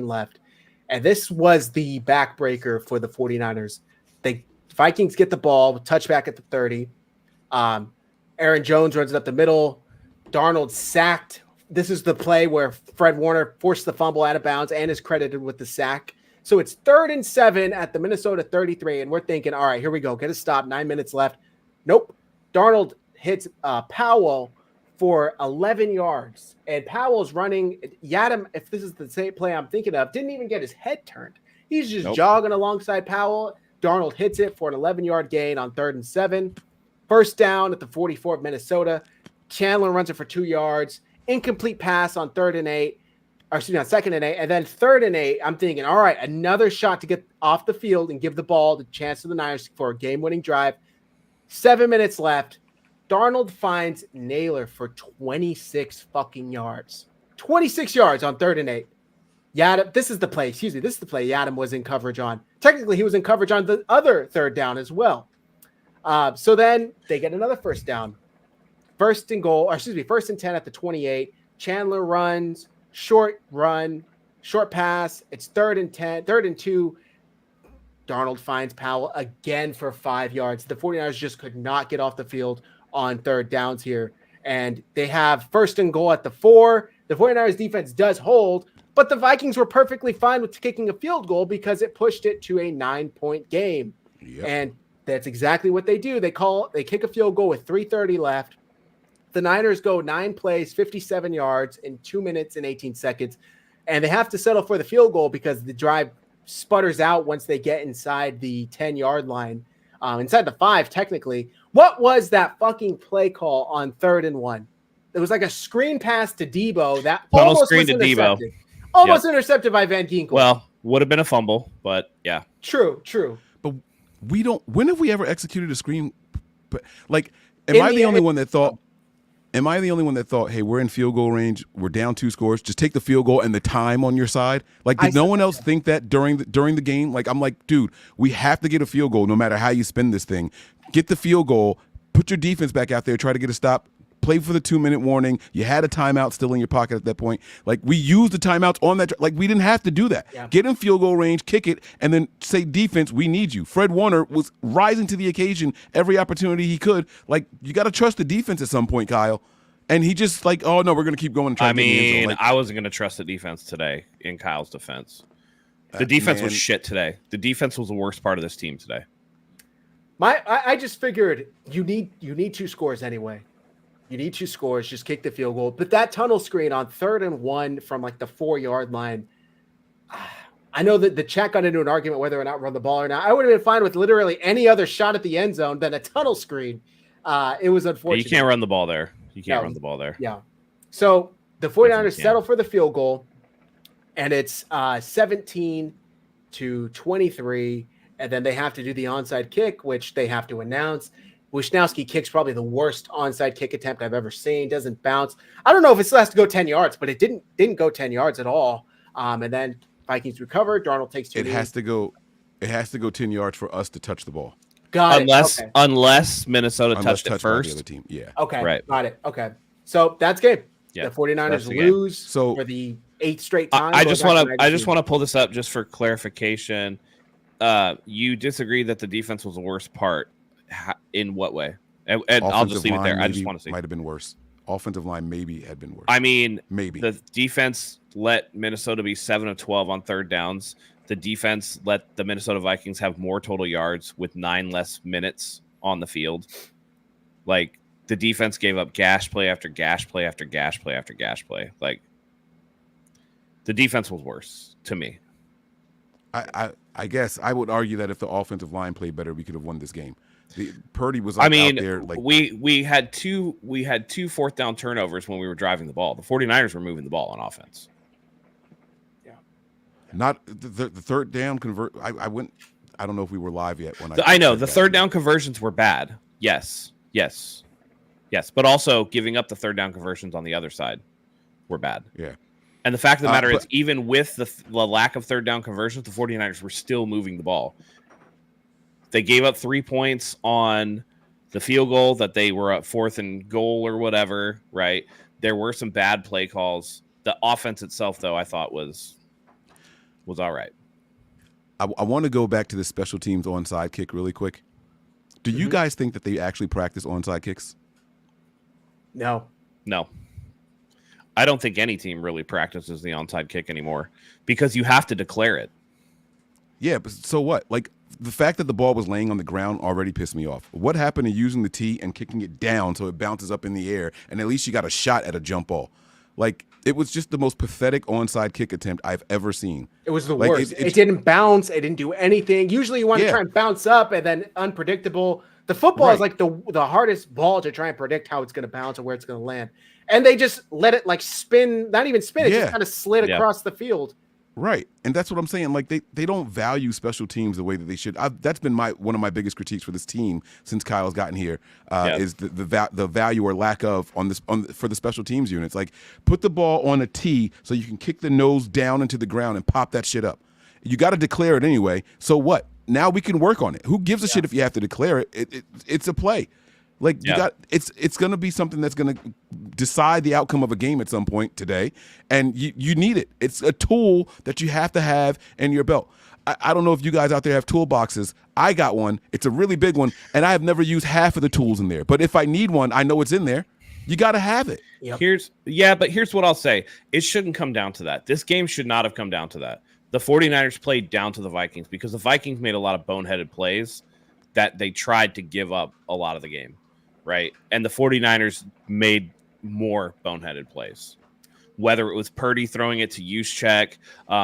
left. And this was the backbreaker for the 49ers. The Vikings get the ball, touchback at the 30. Aaron Jones runs it up the middle. Darnold sacked. This is the play where Fred Warner forced the fumble out of bounds and is credited with the sack. So it's 3rd and 7 at the Minnesota 33. And we're thinking, all right, here we go. Get a stop. 9 minutes left. Nope. Darnold hits Powell for 11 yards, and Powell's running. Yadam, if this is the same play I'm thinking of, didn't even get his head turned. He's just jogging alongside Powell. Darnold hits it for an 11-yard gain on 3rd and 7. First down at the 44 of Minnesota. Chandler runs it for 2 yards. Incomplete pass on 3rd and 8. or excuse me, on 2nd and 8, and then 3rd and 8, I'm thinking, all right, another shot to get off the field and give the ball the chance to the Niners for a game-winning drive. 7 minutes left. Darnold finds Naylor for 26 fucking yards. 26 yards on 3rd and 8. Yadam, this is the play. Excuse me. This is the play Yadam was in coverage on. Technically, he was in coverage on the other 3rd down as well. So then they get another 1st down. 1st and goal, or excuse me, 1st and 10 at the 28. Chandler runs, short run, short pass. It's 3rd and 10, 3rd and 2. Darnold finds Powell again for 5 yards. The 49ers just could not get off the field on 3rd downs here. And they have 1st and goal at the 4. The 49ers defense does hold, but the Vikings were perfectly fine with kicking a field goal because it pushed it to a 9-point game. Yep. And that's exactly what they do. They kick a field goal with 3:30 left. The Niners go 9 plays, 57 yards in 2 minutes and 18 seconds. And they have to settle for the field goal because the drive sputters out once they get inside the 10-yard line, inside the 5, technically. What was that fucking play call on 3rd and 1? It was like a screen pass to Debo that almost was intercepted. Almost intercepted by Van Ginkel. Well, would have been a fumble, but yeah. True. But we don't. When have we ever executed a screen? But like, am I the only one that thought? Hey, we're in field goal range. We're down 2 scores. Just take the field goal and the time on your side. Like, did no one else think that during the game? Like, I'm like, dude, we have to get a field goal no matter how you spin this thing. Get the field goal. Put your defense back out there. Try to get a stop. Play for the 2-minute warning. You had a timeout still in your pocket at that point. Like, we used the timeouts on that. Like, we didn't have to do that. Yeah. Get in field goal range, kick it, and then say, defense, we need you. Fred Warner was rising to the occasion every opportunity he could. Like, you got to trust the defense at some point, Kyle. And he just like, oh, no, we're going to keep going. And try to get in the end zone. Like, I wasn't going to trust the defense today in Kyle's defense. The defense was shit today. The defense was the worst part of this team today. I just figured you need 2 scores anyway. You need 2 scores. Just kick the field goal. But that tunnel screen on 3rd and 1 from like the 4-yard line, I know that the chat got into an argument whether or not run the ball or not. I would have been fine with literally any other shot at the end zone than a tunnel screen. It was unfortunate. You can't run the ball there. You can't run the ball there. Yeah. So the 49ers settle for the field goal, and it's 17-23, and then they have to do the onside kick, which they have to announce. Wishnowski kicks probably the worst onside kick attempt I've ever seen. Doesn't bounce. I don't know if it still has to go 10 yards, but it didn't go 10 yards at all. And then Vikings recover. Darnold takes 2. It has to go 10 yards for us to touch the ball. Unless Minnesota touched it first. The other team. Yeah. Okay. Right. Got it. Okay. So that's game. Yeah, the 49ers lose for the 8th straight time. I just want to pull this up just for clarification. You disagree that the defense was the worst part. In what way? And I'll just leave it there. I just want to see. Might have been worse. Offensive line maybe had been worse. I mean, maybe the defense let Minnesota be 7 of 12 on 3rd downs. The defense let the Minnesota Vikings have more total yards with 9 less minutes on the field. Like, the defense gave up gash play after gash play after gash play after gash play. Like, the defense was worse to me. I guess I would argue that if the offensive line played better, we could have won this game. Purdy was out there. Like, we had two 4th down turnovers when we were driving the ball. The 49ers were moving the ball on offense. Not the 3rd down convert. I don't know if we were live yet when I know the 3rd down conversions were bad. Yes. But also giving up the 3rd down conversions on the other side were bad. Yeah. And the fact of the matter is, even with the lack of 3rd down conversions, the 49ers were still moving the ball. They gave up 3 points on the field goal that they were at 4th and goal or whatever, right? There were some bad play calls. The offense itself, though, I thought was all right. I want to go back to the special teams onside kick really quick. Do you guys think that they actually practice onside kicks? No. I don't think any team really practices the onside kick anymore because you have to declare it. Yeah, but so what? Like, the fact that the ball was laying on the ground already pissed me off. What happened to using the tee and kicking it down so it bounces up in the air and at least you got a shot at a jump ball? Like, it was just the most pathetic onside kick attempt I've ever seen. It was the worst. It didn't bounce. It didn't do anything. Usually you want to try and bounce up and then unpredictable. The football Right. is like the hardest ball to try and predict how it's going to bounce or where it's going to land. And they just let it like spin, not even spin, it just kind of slid across the field. Right. And that's what I'm saying. Like they don't value special teams the way that they should. That's been one of my biggest critiques for this team since Kyle's gotten here, is the value or lack of for the special teams units. Like, put the ball on a tee so you can kick the nose down into the ground and pop that shit up. You got to declare it anyway. So what? Now we can work on it. Who gives a shit if you have to declare it? It's a play. Like, it's going to be something that's going to decide the outcome of a game at some point today, and you need it. It's a tool that you have to have in your belt. I don't know if you guys out there have toolboxes. I got one. It's a really big one, and I have never used half of the tools in there. But if I need one, I know it's in there. You got to have it. Yep. But here's what I'll say. It shouldn't come down to that. This game should not have come down to that. The 49ers played down to the Vikings because the Vikings made a lot of boneheaded plays that they tried to give up a lot of the game. Right. And the 49ers made more boneheaded plays, whether it was Purdy throwing it to Juszczyk.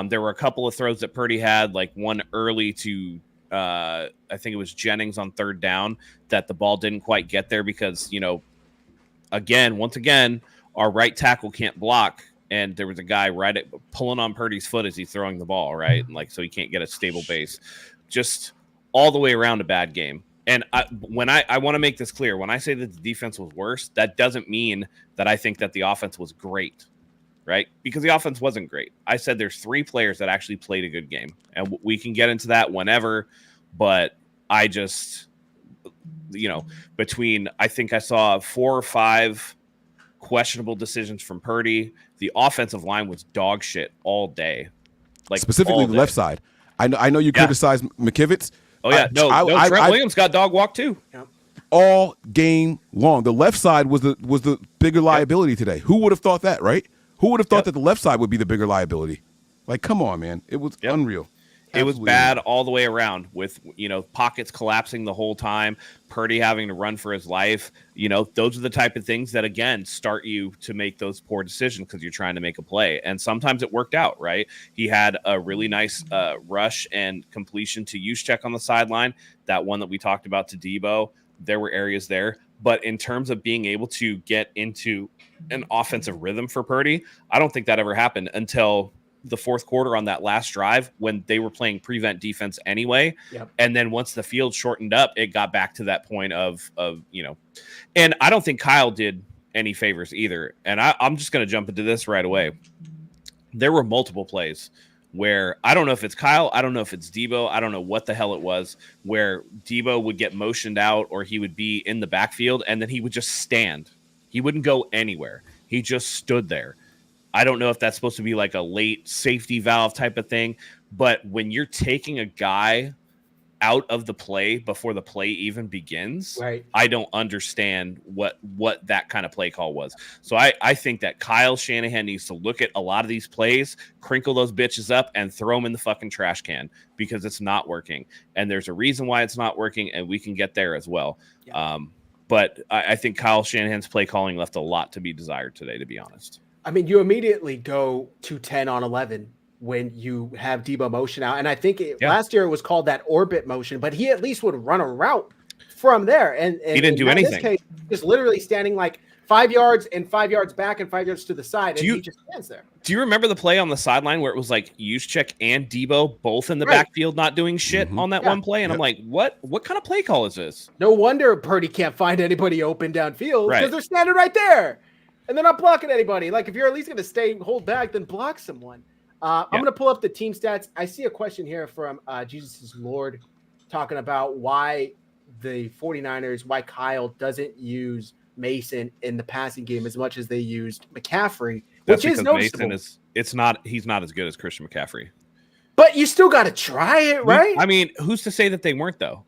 There were a couple of throws that Purdy had, like one early to I think it was Jennings on third down, that the ball didn't quite get there because, once again, our right tackle can't block. And there was a guy pulling on Purdy's foot as he's throwing the ball. Right. And so he can't get a stable base. Just all the way around a bad game. And I want to make this clear, when I say that the defense was worse, that doesn't mean that I think that the offense was great, right? Because the offense wasn't great. I said there's 3 players that actually played a good game, and we can get into that whenever. But I just, I think I saw 4 or 5 questionable decisions from Purdy. The offensive line was dog shit all day, like specifically the left side. I know you criticized McKivitz. Oh, yeah. Trent Williams got dog walked, too. Yep. All game long. The left side was the bigger liability today. Who would have thought that, right? Who would have thought that the left side would be the bigger liability? Like, come on, man. It was unreal. It was bad all the way around with, pockets collapsing the whole time, Purdy having to run for his life. Those are the type of things that, again, start you to make those poor decisions because you're trying to make a play. And sometimes it worked out, right? He had a really nice rush and completion to Juszczyk on the sideline. That one that we talked about to Debo, there were areas there. But in terms of being able to get into an offensive rhythm for Purdy, I don't think that ever happened until the fourth quarter on that last drive when they were playing prevent defense anyway. Yep. And then once the field shortened up, it got back to that point of and I don't think Kyle did any favors either. And I'm just going to jump into this right away. There were multiple plays where I don't know if it's Kyle, I don't know if it's Debo, I don't know what the hell it was, where Debo would get motioned out or he would be in the backfield and then he would just stand. He wouldn't go anywhere. He just stood there. I don't know if that's supposed to be like a late safety valve type of thing, but when you're taking a guy out of the play before the play even begins, right, I don't understand what that kind of play call was. So I think that Kyle Shanahan needs to look at a lot of these plays, crinkle those bitches up, and throw them in the fucking trash can because it's not working. And there's a reason why it's not working, and we can get there as well. Yeah. But I think Kyle Shanahan's play calling left a lot to be desired today, to be honest. I mean, you immediately go to 10 on 11 when you have Debo motion out. And I think last year it was called that orbit motion, but he at least would run a route from there. And he didn't do anything. In this case, just literally standing like 5 yards and 5 yards back and 5 yards to the side. And he just stands there. Do you remember the play on the sideline where it was like Juszczyk and Debo both in the backfield not doing shit on that one play? And I'm like, what kind of play call is this? No wonder Purdy can't find anybody open downfield because they're standing right there. And they're not blocking anybody. Like, if you're at least going to hold back, then block someone. I'm going to pull up the team stats. I see a question here from Jesus is Lord talking about why the 49ers, why Kyle doesn't use Mason in the passing game as much as they used McCaffrey, which is noticeable. Mason he's not as good as Christian McCaffrey. But you still got to try it, right? I mean, who's to say that they weren't, though?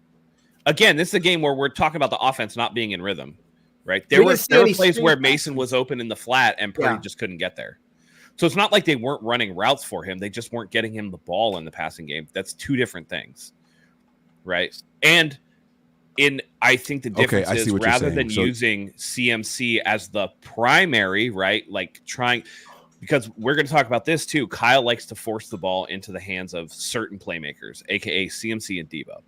Again, this is a game where we're talking about the offense not being in rhythm. Right. There were plays where Mason was open in the flat and Purdy just couldn't get there. So it's not like they weren't running routes for him. They just weren't getting him the ball in the passing game. That's two different things. Right. And I think the difference is rather than using CMC as the primary, right, like because we're going to talk about this too. Kyle likes to force the ball into the hands of certain playmakers, aka CMC and Debo.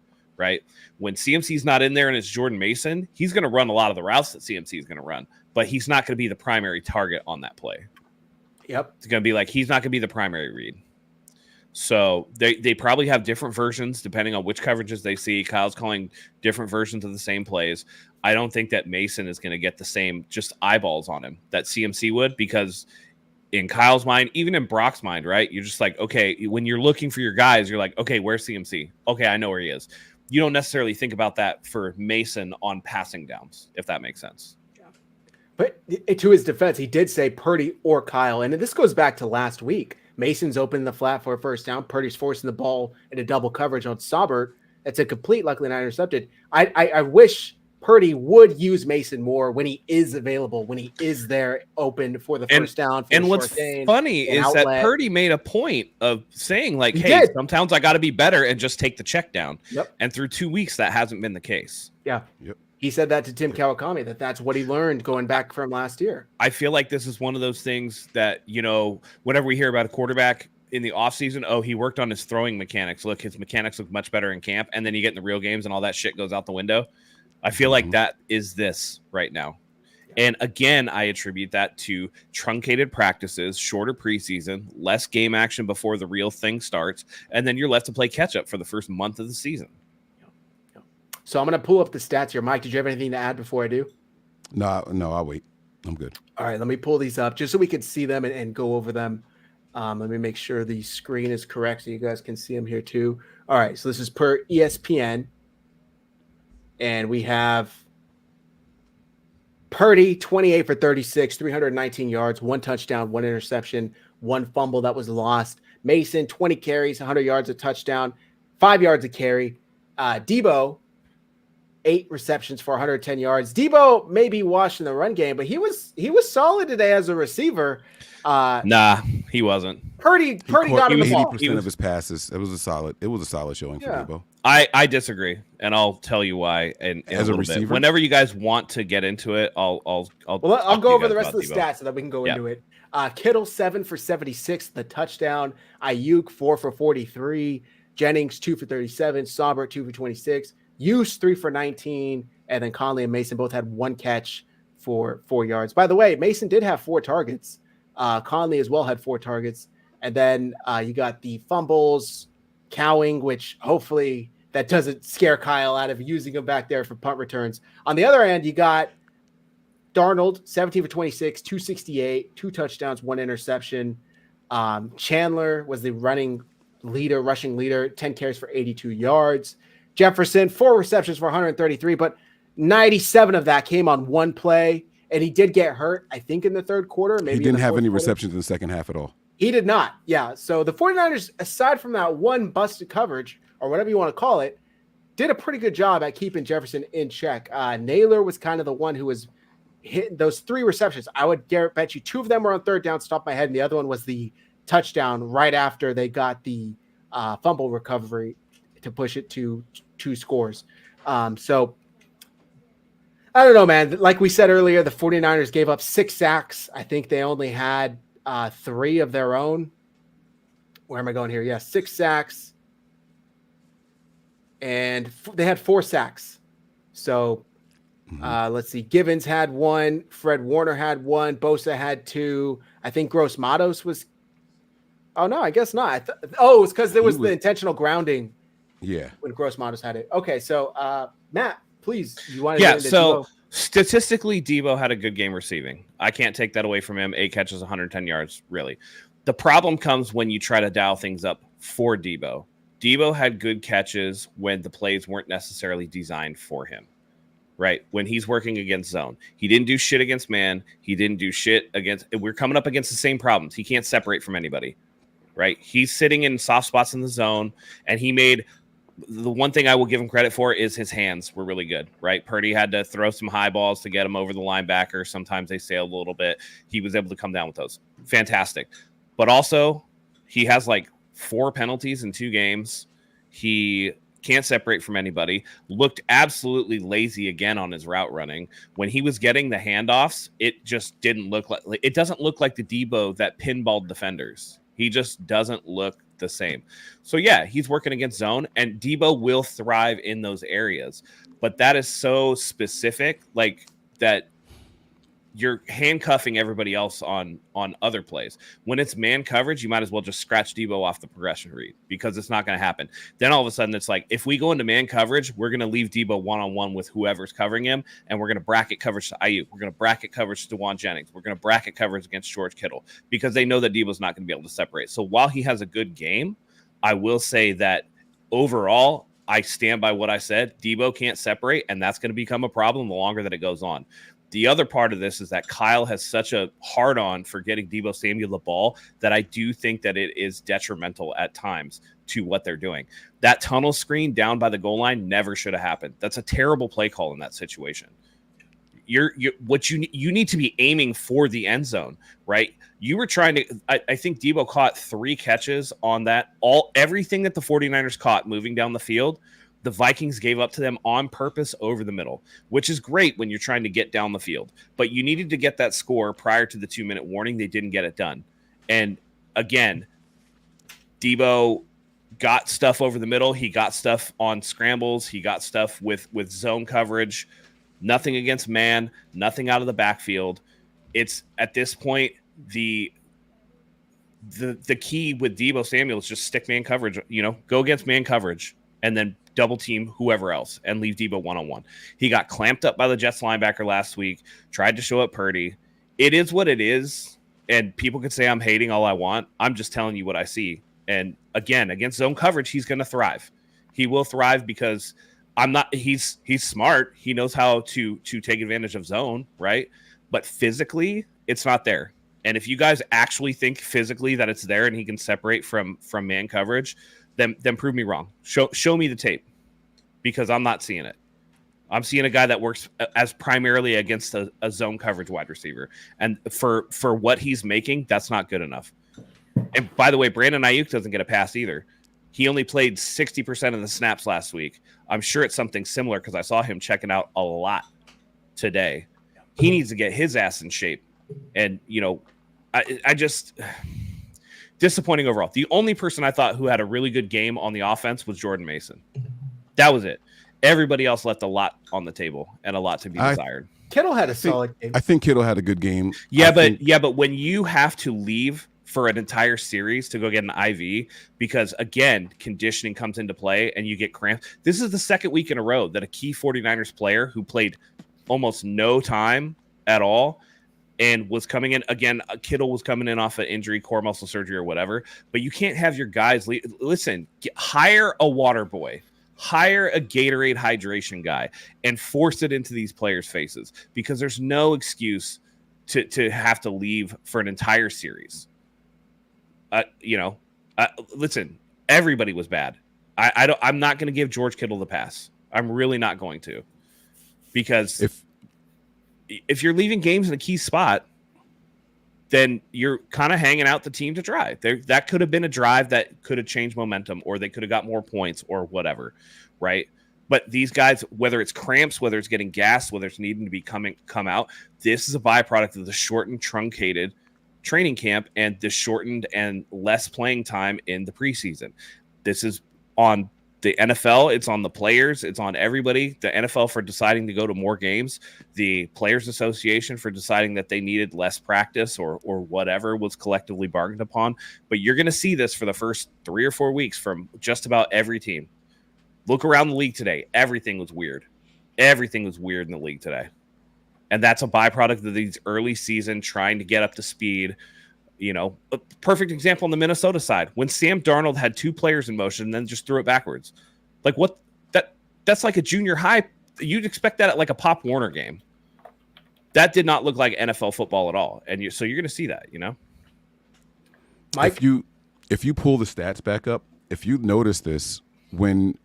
right? When CMC's not in there and it's Jordan Mason, he's going to run a lot of the routes that CMC is going to run, but he's not going to be the primary target on that play. Yep. It's going to be like he's not going to be the primary read. So they probably have different versions depending on which coverages they see. Kyle's calling different versions of the same plays. I don't think that Mason is going to get the same just eyeballs on him that CMC would, because in Kyle's mind, even in Brock's mind, right? You're just like, okay, when you're looking for your guys, you're like, okay, where's CMC? Okay, I know where he is. You don't necessarily think about that for Mason on passing downs, if that makes sense. Yeah. But to his defense, he did say Purdy or Kyle. And this goes back to last week. Mason's open the flat for a first down. Purdy's forcing the ball into double coverage on Saubert. It's a complete, luckily not intercepted. I wish Purdy would use Mason more when he is available, when he is there open for the first down. And what's funny is that Purdy made a point of saying, like, hey, sometimes I got to be better and just take the check down. Yep. And through 2 weeks, that hasn't been the case. Yeah. Yep. He said that to Tim Kawakami, that's what he learned going back from last year. I feel like this is one of those things that, you know, whenever we hear about a quarterback in the offseason, oh, he worked on his throwing mechanics. Look, his mechanics look much better in camp. And then you get in the real games and all that shit goes out the window. I feel like that is this right now. And again, I attribute that to truncated practices, shorter preseason, less game action before the real thing starts. And then you're left to play catch up for the first month of the season. So I'm going to pull up the stats here. Mike, did you have anything to add before I do? No, I'll wait. I'm good. All right, let me pull these up just so we can see them and go over them. Let me make sure the screen is correct so you guys can see them here too. All right, so this is per ESPN. And we have Purdy, 28 for 36, 319 yards, 1 touchdown, 1 interception, 1 fumble that was lost. Mason, 20 carries, 100 yards, a touchdown, 5 yards a carry. Debo, 8 receptions for 110 yards. Debo may be washed in the run game, but he was solid today as a receiver. Nah, he wasn't. Purdy got him the ball. 80% of his passes. It was a solid showing for Debo. I disagree, and I'll tell you why. And as a receiver, bit. Whenever you guys want to get into it, I'll go over the rest of the stats so that we can go into it. Kittle 7 for 76, the touchdown. Aiyuk 4 for 43. Jennings 2 for 37. Saubert 2 for 26. Use 3 for 19, and then Conley and Mason both had 1 catch for 4 yards. By the way, Mason did have 4 targets. Conley as well had 4 targets. And then you got the fumbles, Cowing, which hopefully that doesn't scare Kyle out of using him back there for punt returns. On the other end, you got Darnold, 17 for 26, 268, 2 touchdowns, 1 interception. Chandler was the rushing leader, 10 carries for 82 yards. Jefferson, 4 receptions for 133, but 97 of that came on 1 play. And he did get hurt, I think, in the third quarter. Maybe he didn't have any receptions in the second half at all. He did not. Yeah. So the 49ers, aside from that one busted coverage or whatever you want to call it, did a pretty good job at keeping Jefferson in check. Naylor was kind of the one who was hitting those 3 receptions. I would bet you 2 of them were on third down, stop my head. And the other one was the touchdown right after they got the fumble recovery to push it to 2 scores. So I don't know, man. Like we said earlier, the 49ers gave up 6 sacks. I think they only had 3 of their own. Where am I going here? Yeah, 6 sacks. And they had 4 sacks. So let's see. Givens had 1. Fred Warner had 1. Bosa had 2. I think Gross Matos was. Oh, no, I guess not. It was because there was the intentional grounding. Yeah. When Gross Matos had it. Okay, so Matt. Please, you want to get into so Debo? Statistically, Debo had a good game receiving. I can't take that away from him. 8 catches, 110 yards, really. The problem comes when you try to dial things up for Debo. Debo had good catches when the plays weren't necessarily designed for him, right? When he's working against zone. He didn't do shit against man. He didn't do shit against – we're coming up against the same problems. He can't separate from anybody, right? He's sitting in soft spots in the zone, and he made – the one thing I will give him credit for is his hands were really good, right? Purdy had to throw some high balls to get him over the linebacker. Sometimes they sailed a little bit. He was able to come down with those. Fantastic. But also, he has like 4 penalties in 2 games. He can't separate from anybody. Looked absolutely lazy again on his route running. When he was getting the handoffs, it just didn't look like – it doesn't look like the Debo that pinballed defenders. He just doesn't look the same. So yeah, he's working against zone, and Debo will thrive in those areas. But that is so specific, like that you're handcuffing everybody else on other plays. When it's man coverage, you might as well just scratch Debo off the progression read because it's not going to happen. Then all of a sudden it's like, if we go into man coverage, we're going to leave Debo one-on-one with whoever's covering him, and we're going to bracket coverage to Aiyuk. We're going to bracket coverage to Dewan Jennings. We're going to bracket coverage against George Kittle because they know that Debo's not going to be able to separate. So while he has a good game, I will say that overall, I stand by what I said. Debo can't separate, and that's going to become a problem the longer that it goes on. The other part of this is that Kyle has such a hard-on for getting Debo Samuel the ball that I do think that it is detrimental at times to what they're doing. That tunnel screen down by the goal line never should have happened. That's a terrible play call in that situation. You need to be aiming for the end zone, right? You were trying to, I think Debo caught 3 catches on that. Everything that the 49ers caught moving down the field, the Vikings gave up to them on purpose over the middle, which is great when you're trying to get down the field. But you needed to get that score prior to the 2-minute warning. They didn't get it done. And again, Debo got stuff over the middle. He got stuff on scrambles. He got stuff with zone coverage. Nothing against man, nothing out of the backfield. It's at this point, the key with Debo Samuel is just stick man coverage, go against man coverage and then double team whoever else and leave Debo one-on-one. He got clamped up by the Jets linebacker last week, tried to show up Purdy. It is what it is, and people can say I'm hating all I want. I'm just telling you what I see. And again, against zone coverage, he's going to thrive. He will thrive because he's smart. He knows how to take advantage of zone, right? But physically, it's not there. And if you guys actually think physically that it's there and he can separate from man coverage, then prove me wrong. Show me the tape, because I'm not seeing it. I'm seeing a guy that works as primarily against a zone coverage wide receiver. And for what he's making, that's not good enough. And by the way, Brandon Aiyuk doesn't get a pass either. He only played 60% of the snaps last week. I'm sure it's something similar because I saw him checking out a lot today. He needs to get his ass in shape. And, I just... disappointing overall. The only person I thought who had a really good game on the offense was Jordan Mason. That was it. Everybody else left a lot on the table and a lot to be desired. Kittle had a solid game. I think Kittle had a good game. But when you have to leave for an entire series to go get an IV, because again, conditioning comes into play and you get cramps. This is the second week in a row that a key 49ers player who played almost no time at all and was coming in again. Kittle was coming in off an injury, core muscle surgery or whatever, but you can't have your guys hire a water boy, hire a Gatorade hydration guy and force it into these players' faces, because there's no excuse to have to leave for an entire series. Listen, everybody was bad. I'm not going to give George Kittle the pass. I'm really not going to, because if you're leaving games in a key spot, then you're kind of hanging out the team to dry. That could have been a drive that could have changed momentum, or they could have got more points or whatever, right? But these guys, whether it's cramps, whether it's getting gassed, whether it's needing to come out, this is a byproduct of the shortened, truncated training camp and the shortened and less playing time in the preseason. This is on the NFL, it's on the players, it's on everybody. The NFL for deciding to go to more games, the Players Association for deciding that they needed less practice or whatever was collectively bargained upon. But you're going to see this for the first 3 or 4 weeks from just about every team. Look around the league today. Everything was weird. Everything was weird in the league today. And that's a byproduct of these early season trying to get up to speed. A perfect example on the Minnesota side, when Sam Darnold had 2 players in motion and then just threw it backwards. Like what? That's like a junior high. You'd expect that at like a Pop Warner game. That did not look like NFL football at all. And so you're going to see that, Mike? If you pull the stats back up, if you notice this, when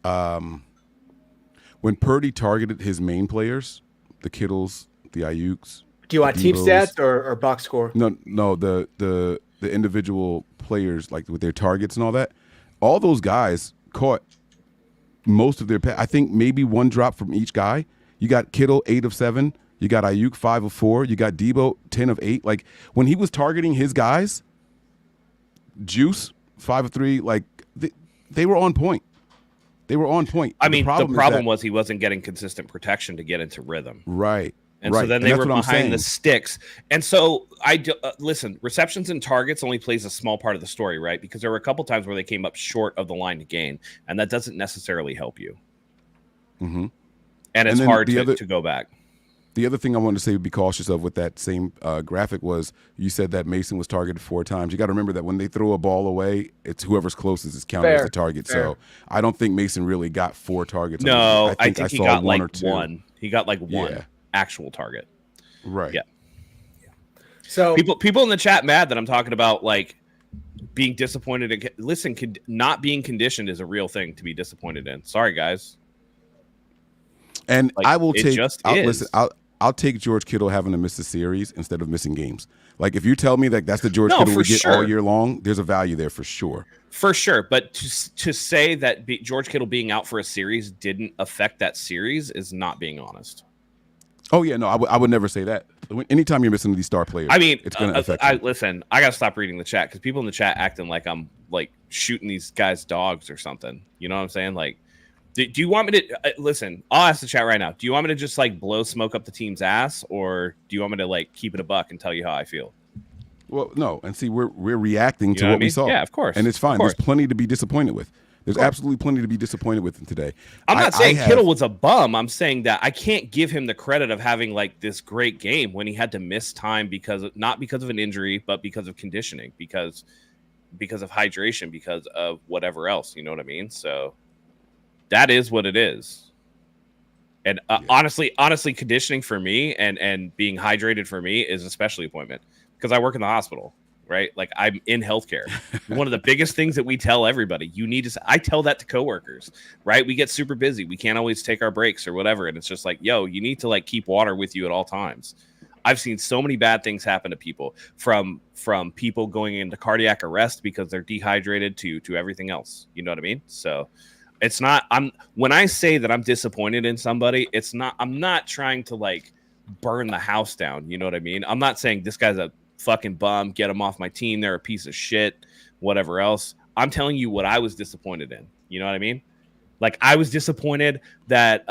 Purdy targeted his main players, the Kittles, the Aiyuks. Do you want team stats or box score? No, the individual players, like with their targets and all that. All those guys caught most of their I think maybe 1 drop from each guy. You got Kittle 8 of 7. You got Aiyuk 5 of 4. You got Debo 10 of 8. Like when he was targeting his guys, Juice 5 of 3. Like they were on point. They were on point. I mean, the problem was he wasn't getting consistent protection to get into rhythm. Right. And so then they were behind the sticks. And so listen, receptions and targets only plays a small part of the story, right? Because there were a couple times where they came up short of the line to gain, and that doesn't necessarily help you. Mm-hmm. And it's hard to go back. The other thing I wanted to say, be cautious of with that same graphic was you said that Mason was targeted 4 times. You got to remember that when they throw a ball away, it's whoever's closest is counted as a target. Fair. So I don't think Mason really got 4 targets. No, I think he got like 1. He got like 1 actual target. Right. Yeah. So people in the chat mad that I'm talking about like being disappointed. Listen, not being conditioned is a real thing to be disappointed in. Sorry, guys. And like, I will take. Listen, I'll take George Kittle having to miss a series instead of missing games. Like if you tell me that that's the George Kittle we get all year long, there's a value there for sure. For sure, but to say that George Kittle being out for a series didn't affect that series is not being honest. Oh yeah, no, I would never say that. Anytime you're missing these star players, I mean, it's going to affect you. Listen, I got to stop reading the chat because people in the chat acting like I'm like shooting these guys' dogs or something. You know what I'm saying? Like, do you want me to listen? I'll ask the chat right now. Do you want me to just like blow smoke up the team's ass, or do you want me to like keep it a buck and tell you how I feel? Well, no, and see, we're reacting to what we saw. Yeah, of course, and it's fine. There's plenty to be disappointed with. There's absolutely plenty to be disappointed with today. I'm not saying Kittle was a bum. I'm saying that I can't give him the credit of having like this great game when he had to miss time not because of an injury, but because of conditioning, because of hydration, because of whatever else. You know what I mean? So that is what it is. And honestly, conditioning for me and being hydrated for me is a specialty appointment because I work in the hospital. Right? Like I'm in healthcare. One of the biggest things that we tell everybody, I tell that to coworkers, right? We get super busy. We can't always take our breaks or whatever. And it's just like, yo, you need to like keep water with you at all times. I've seen so many bad things happen to people from people going into cardiac arrest because they're dehydrated to everything else. You know what I mean? So it's not, when I say that I'm disappointed in somebody, I'm not trying to like burn the house down. You know what I mean? I'm not saying this guy's a fucking bum, get them off my team, they're a piece of shit, whatever else. I'm telling you what I was disappointed in. You know what I mean? Like I was disappointed that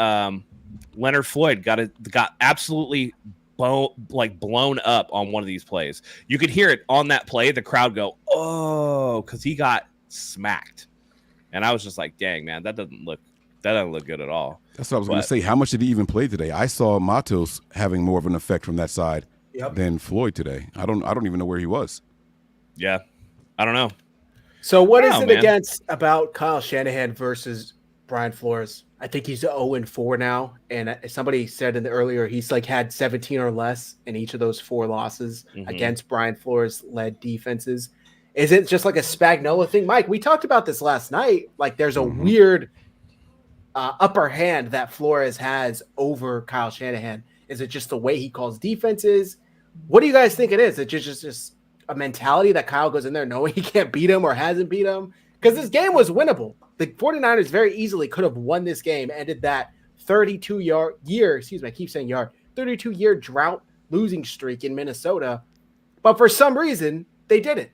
Leonard Floyd got absolutely blown up on one of these plays. You could hear it on that play, the crowd go, oh, because he got smacked. And I was just like, dang, man, that doesn't look good at all. That's what I was going to say. How much did he even play today? I saw Matos having more of an effect from that side than Floyd today. I don't even know where he was. Yeah, I don't know. So what is it against about Kyle Shanahan versus Brian Flores? I think he's 0-4 now, and somebody said earlier he's like had 17 or less in each of those 4 losses against Brian Flores led defenses. Is it just like a Spagnuolo thing, Mike? We talked about this last night. Like there's a weird upper hand that Flores has over Kyle Shanahan. Is it just the way he calls defenses? What do you guys think it is? Is it just a mentality that Kyle goes in there knowing he can't beat him or hasn't beat him? Because this game was winnable. The 49ers very easily could have won this game, ended that 32-year drought losing streak in Minnesota. But for some reason, they didn't.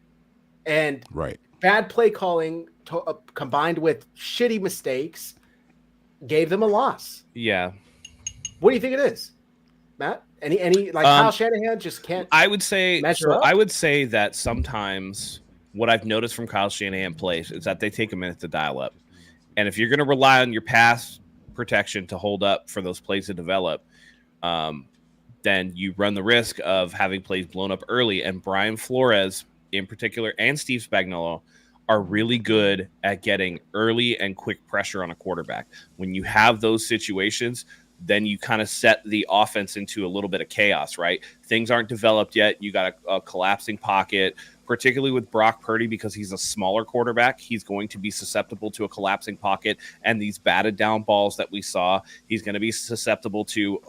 And bad play calling combined with shitty mistakes gave them a loss. Yeah. What do you think it is, Matt? Any like Kyle Shanahan just can't. I would say up? I would say that sometimes what I've noticed from Kyle Shanahan plays is that they take a minute to dial up, and if you're going to rely on your pass protection to hold up for those plays to develop, then you run the risk of having plays blown up early. And Brian Flores, in particular, and Steve Spagnuolo are really good at getting early and quick pressure on a quarterback. When you have those situations, then you kind of set the offense into a little bit of chaos, right? Things aren't developed yet. You got a collapsing pocket, particularly with Brock Purdy, because he's a smaller quarterback. He's going to be susceptible to a collapsing pocket, and these batted down balls that we saw, he's going to be susceptible to,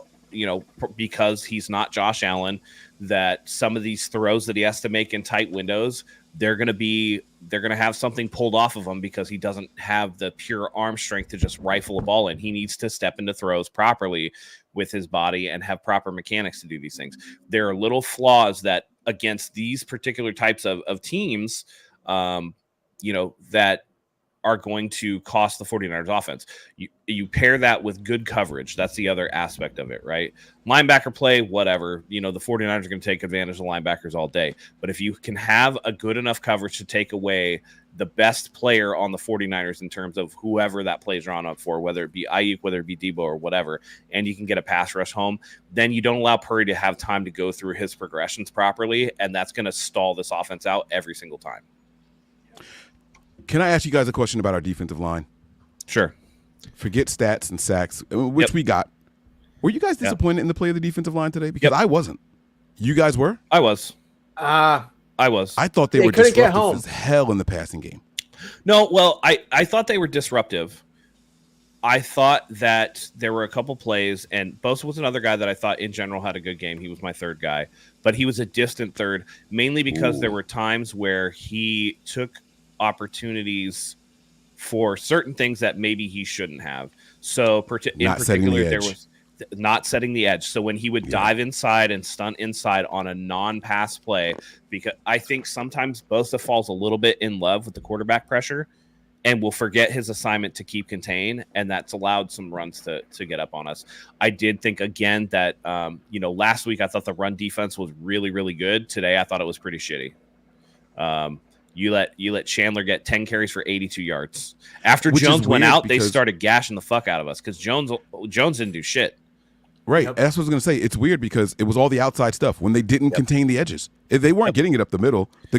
because he's not Josh Allen, that some of these throws that he has to make in tight windows, they're going to have something pulled off of him because he doesn't have the pure arm strength to just rifle a ball in. He needs to step into throws properly with his body and have proper mechanics to do these things. There are little flaws that against these particular types of teams, that are going to cost the 49ers offense. You pair that with good coverage. That's the other aspect of it, right? Linebacker play, whatever. The 49ers are going to take advantage of linebackers all day. But if you can have a good enough coverage to take away the best player on the 49ers in terms of whoever that plays drawn up for, whether it be Aiyuk, whether it be Debo or whatever, and you can get a pass rush home, then you don't allow Purdy to have time to go through his progressions properly, and that's going to stall this offense out every single time. Can I ask you guys a question about our defensive line? Sure. Forget stats and sacks, which we got. Were you guys disappointed in the play of the defensive line today? Because I wasn't. You guys were? I was. I thought they were disruptive as hell in the passing game. No, well, I thought they were disruptive. I thought that there were a couple plays, and Bosa was another guy that I thought in general had a good game. He was my third guy, but he was a distant third, mainly because there were times where he took opportunities for certain things that maybe he shouldn't have. So in particular, there was not setting the edge. So when he would dive inside and stunt inside on a non-pass play, because I think sometimes Bosa falls a little bit in love with the quarterback pressure and will forget his assignment to keep contain, and that's allowed some runs to get up on us. I did think, again, that last week I thought the run defense was really, really good. Today I thought it was pretty shitty. You let Chandler get 10 carries for 82 yards. After Jones went out, they started gashing the fuck out of us because Jones didn't do shit. Right. Yep. That's what I was going to say. It's weird because it was all the outside stuff when they didn't contain the edges. If they weren't getting it up the middle, the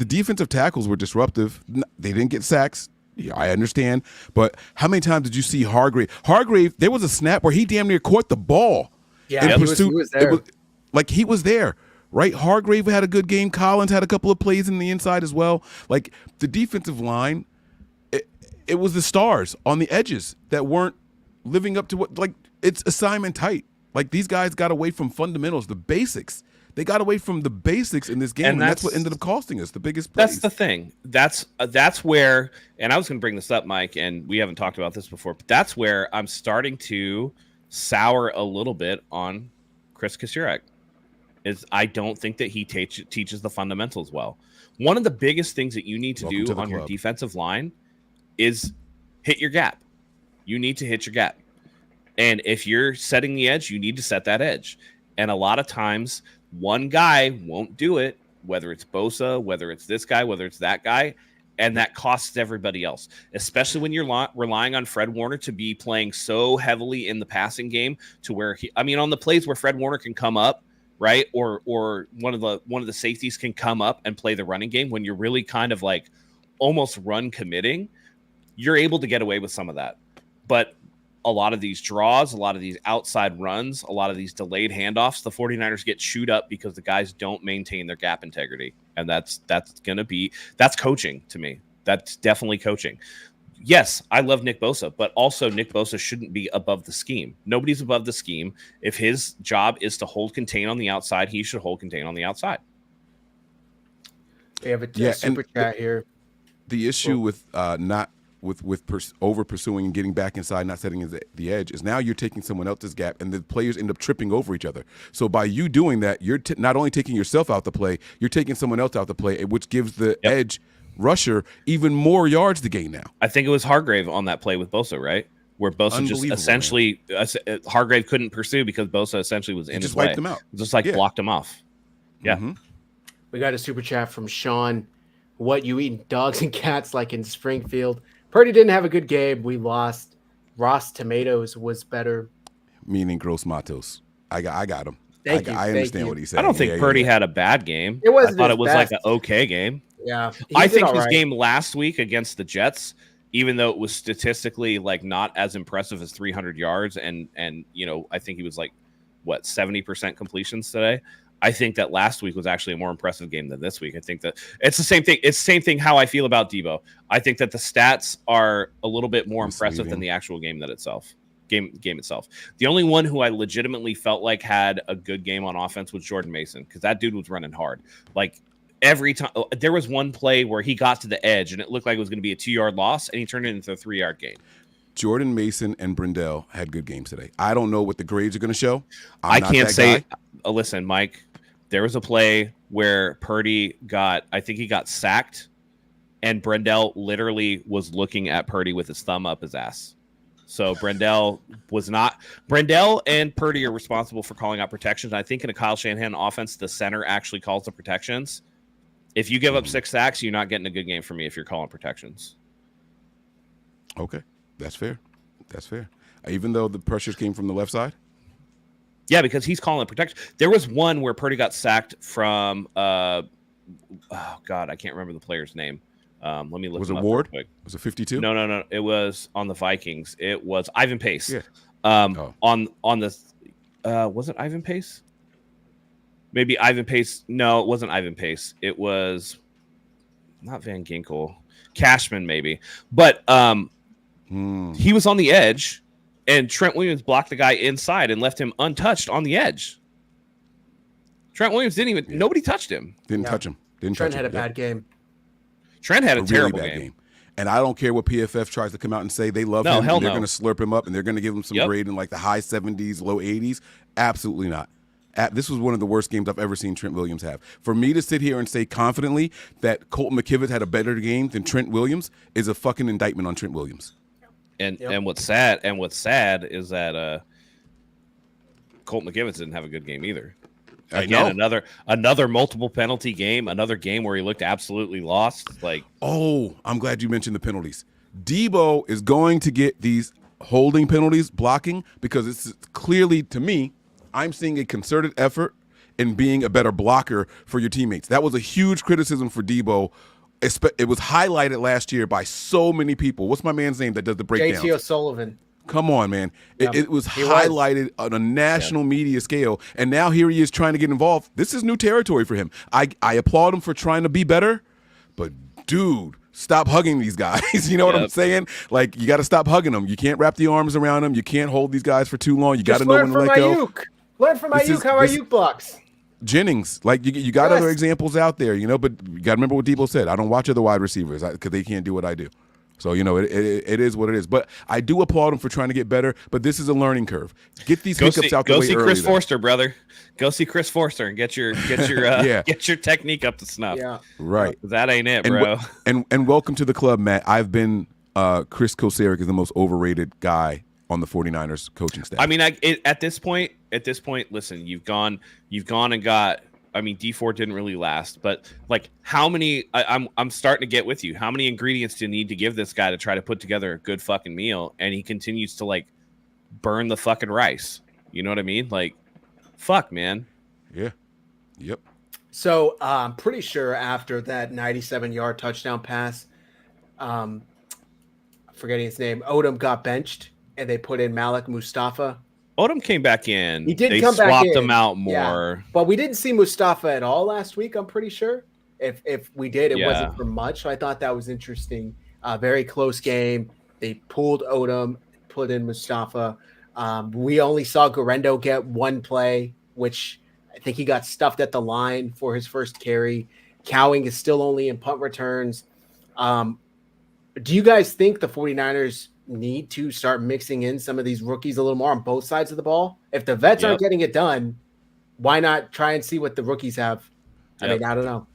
defensive tackles were disruptive. They didn't get sacks. Yeah, I understand. But how many times did you see Hargrave? There was a snap where he damn near caught the ball. Yeah, he was there. He was there. Right, Hargrave had a good game. Collins had a couple of plays in the inside as well. Like the defensive line, it was the stars on the edges that weren't living up to what it's assignment tight. Like these guys got away from fundamentals, the basics. They got away from the basics in this game, and that's what ended up costing us the biggest plays. That's the thing. That's where, and I was going to bring this up, Mike, and we haven't talked about this before, but that's where I'm starting to sour a little bit on Chris Kasurik. I don't think that he teaches the fundamentals well. One of the biggest things that you need to do on your defensive line is hit your gap. You need to hit your gap. And if you're setting the edge, you need to set that edge. And a lot of times, one guy won't do it, whether it's Bosa, whether it's this guy, whether it's that guy, and that costs everybody else, especially when you're relying on Fred Warner to be playing so heavily in the passing game to where on the plays where Fred Warner can come up, right? Or one of the safeties can come up and play the running game when you're really kind of like almost run committing, you're able to get away with some of that. But a lot of these draws, a lot of these outside runs, a lot of these delayed handoffs, the 49ers get chewed up because the guys don't maintain their gap integrity. And that's coaching to me. That's definitely coaching. Yes, I love Nick Bosa, but also Nick Bosa shouldn't be above the scheme. Nobody's above the scheme. If his job is to hold contain on the outside, he should hold contain on the outside. We have a super chat here. The issue with over pursuing and getting back inside, not setting the edge, is now you're taking someone else's gap, and the players end up tripping over each other. So by you doing that, you're not only taking yourself out the play, you're taking someone else out the play, which gives the edge rusher even more yards to gain now. I think it was Hargrave on that play with Bosa, right? Where Bosa just essentially Hargrave couldn't pursue because Bosa essentially was in his way. Wiped him out. Just blocked him off. Yeah. Mm-hmm. We got a super chat from Sean. What, you eating dogs and cats like in Springfield? Purdy didn't have a good game. We lost. Ross Tomatoes was better. Meaning Gross Matos. I got him. I understand what he said. I don't think Purdy had a bad game. I thought it was like an okay game. Yeah, I think his game last week against the Jets, even though it was statistically not as impressive as 300 yards, and I think he was 70% completions today. I think that last week was actually a more impressive game than this week. I think that it's the same thing. It's the same thing how I feel about Debo. I think that the stats are a little bit more impressive than the actual game itself. The only one who I legitimately felt like had a good game on offense was Jordan Mason, because that dude was running hard. Every time there was one play where he got to the edge and it looked like it was going to be a 2-yard loss, and he turned it into a 3-yard gain. Jordan Mason and Brindell had good games today. I don't know what the grades are going to show. I can't say. Listen, Mike, there was a play where Purdy got sacked, and Brendel literally was looking at Purdy with his thumb up his ass. So Brendel and Purdy are responsible for calling out protections. I think in a Kyle Shanahan offense, the center actually calls the protections. If you give up 6 sacks, you're not getting a good game from me if you're calling protections. Okay, that's fair. That's fair. Even though the pressures came from the left side? Yeah, because he's calling protection. There was one where Purdy got sacked from, oh, God, I can't remember the player's name. Let me look. Was it Ward? Was it 52? No. It was on the Vikings. It was Ivan Pace. Yeah. On the, was it Ivan Pace? Maybe Ivan Pace. No, it wasn't Ivan Pace. It was not Van Ginkel. Cashman, maybe. But he was on the edge, and Trent Williams blocked the guy inside and left him untouched on the edge. Trent Williams didn't even. Yeah. Nobody touched him. Didn't touch him. Trent had a bad game. Trent had a terrible really bad game. And I don't care what PFF tries to come out and say. They love him. They're going to slurp him up, and they're going to give him some grade in like the high 70s, low 80s. Absolutely not. This was one of the worst games I've ever seen Trent Williams have. For me to sit here and say confidently that Colton McKivitz had a better game than Trent Williams is a fucking indictment on Trent Williams. And what's sad is that Colton McKivitz didn't have a good game either. Again, another multiple penalty game, another game where he looked absolutely lost. Like, oh, I'm glad you mentioned the penalties. Debo is going to get these holding penalties, blocking, because it's clearly, to me, I'm seeing a concerted effort in being a better blocker for your teammates. That was a huge criticism for Debo. It was highlighted last year by so many people. What's my man's name that does the breakdowns? J.T. O'Sullivan. Come on, man. It was highlighted on a national media scale, and now here he is trying to get involved. This is new territory for him. I applaud him for trying to be better, but, dude, stop hugging these guys. You know what I'm saying? Like, you got to stop hugging them. You can't wrap the arms around them. You can't hold these guys for too long. You got to know when to let go. Learn from Aiyuk how Aiyuk blocks. Jennings, like you got other examples out there, but you got to remember what Debo said. I don't watch other wide receivers because they can't do what I do. So, it is what it is. But I do applaud him for trying to get better, but this is a learning curve. Get these hiccups out the way early. Go see Chris Forster, brother. Go see Chris Forster and get your get your technique up to snuff. Yeah. Right. That ain't it, bro. And welcome to the club, Matt. I've been Chris Koceric is the most overrated guy on the 49ers coaching staff. I mean, at this point, listen, you've gone and got. I mean, D4 didn't really last, but like, how many? I'm starting to get with you. How many ingredients do you need to give this guy to try to put together a good fucking meal? And he continues to like burn the fucking rice. You know what I mean? Like, fuck, man. Yeah. Yep. So I'm pretty sure after that 97-yard touchdown pass, forgetting his name, Odom got benched, and they put in Malik Mustafa. Odom came back in. He did come back in. They swapped him out more. Yeah. But we didn't see Mustafa at all last week, I'm pretty sure. If we did, it wasn't for much. So I thought that was interesting. Very close game. They pulled Odom, put in Mustafa. We only saw Garendo get one play, which I think he got stuffed at the line for his first carry. Cowing is still only in punt returns. Do you guys think the 49ers need to start mixing in some of these rookies a little more on both sides of the ball? If the vets aren't getting it done, why not try and see what the rookies have? I mean, I don't know.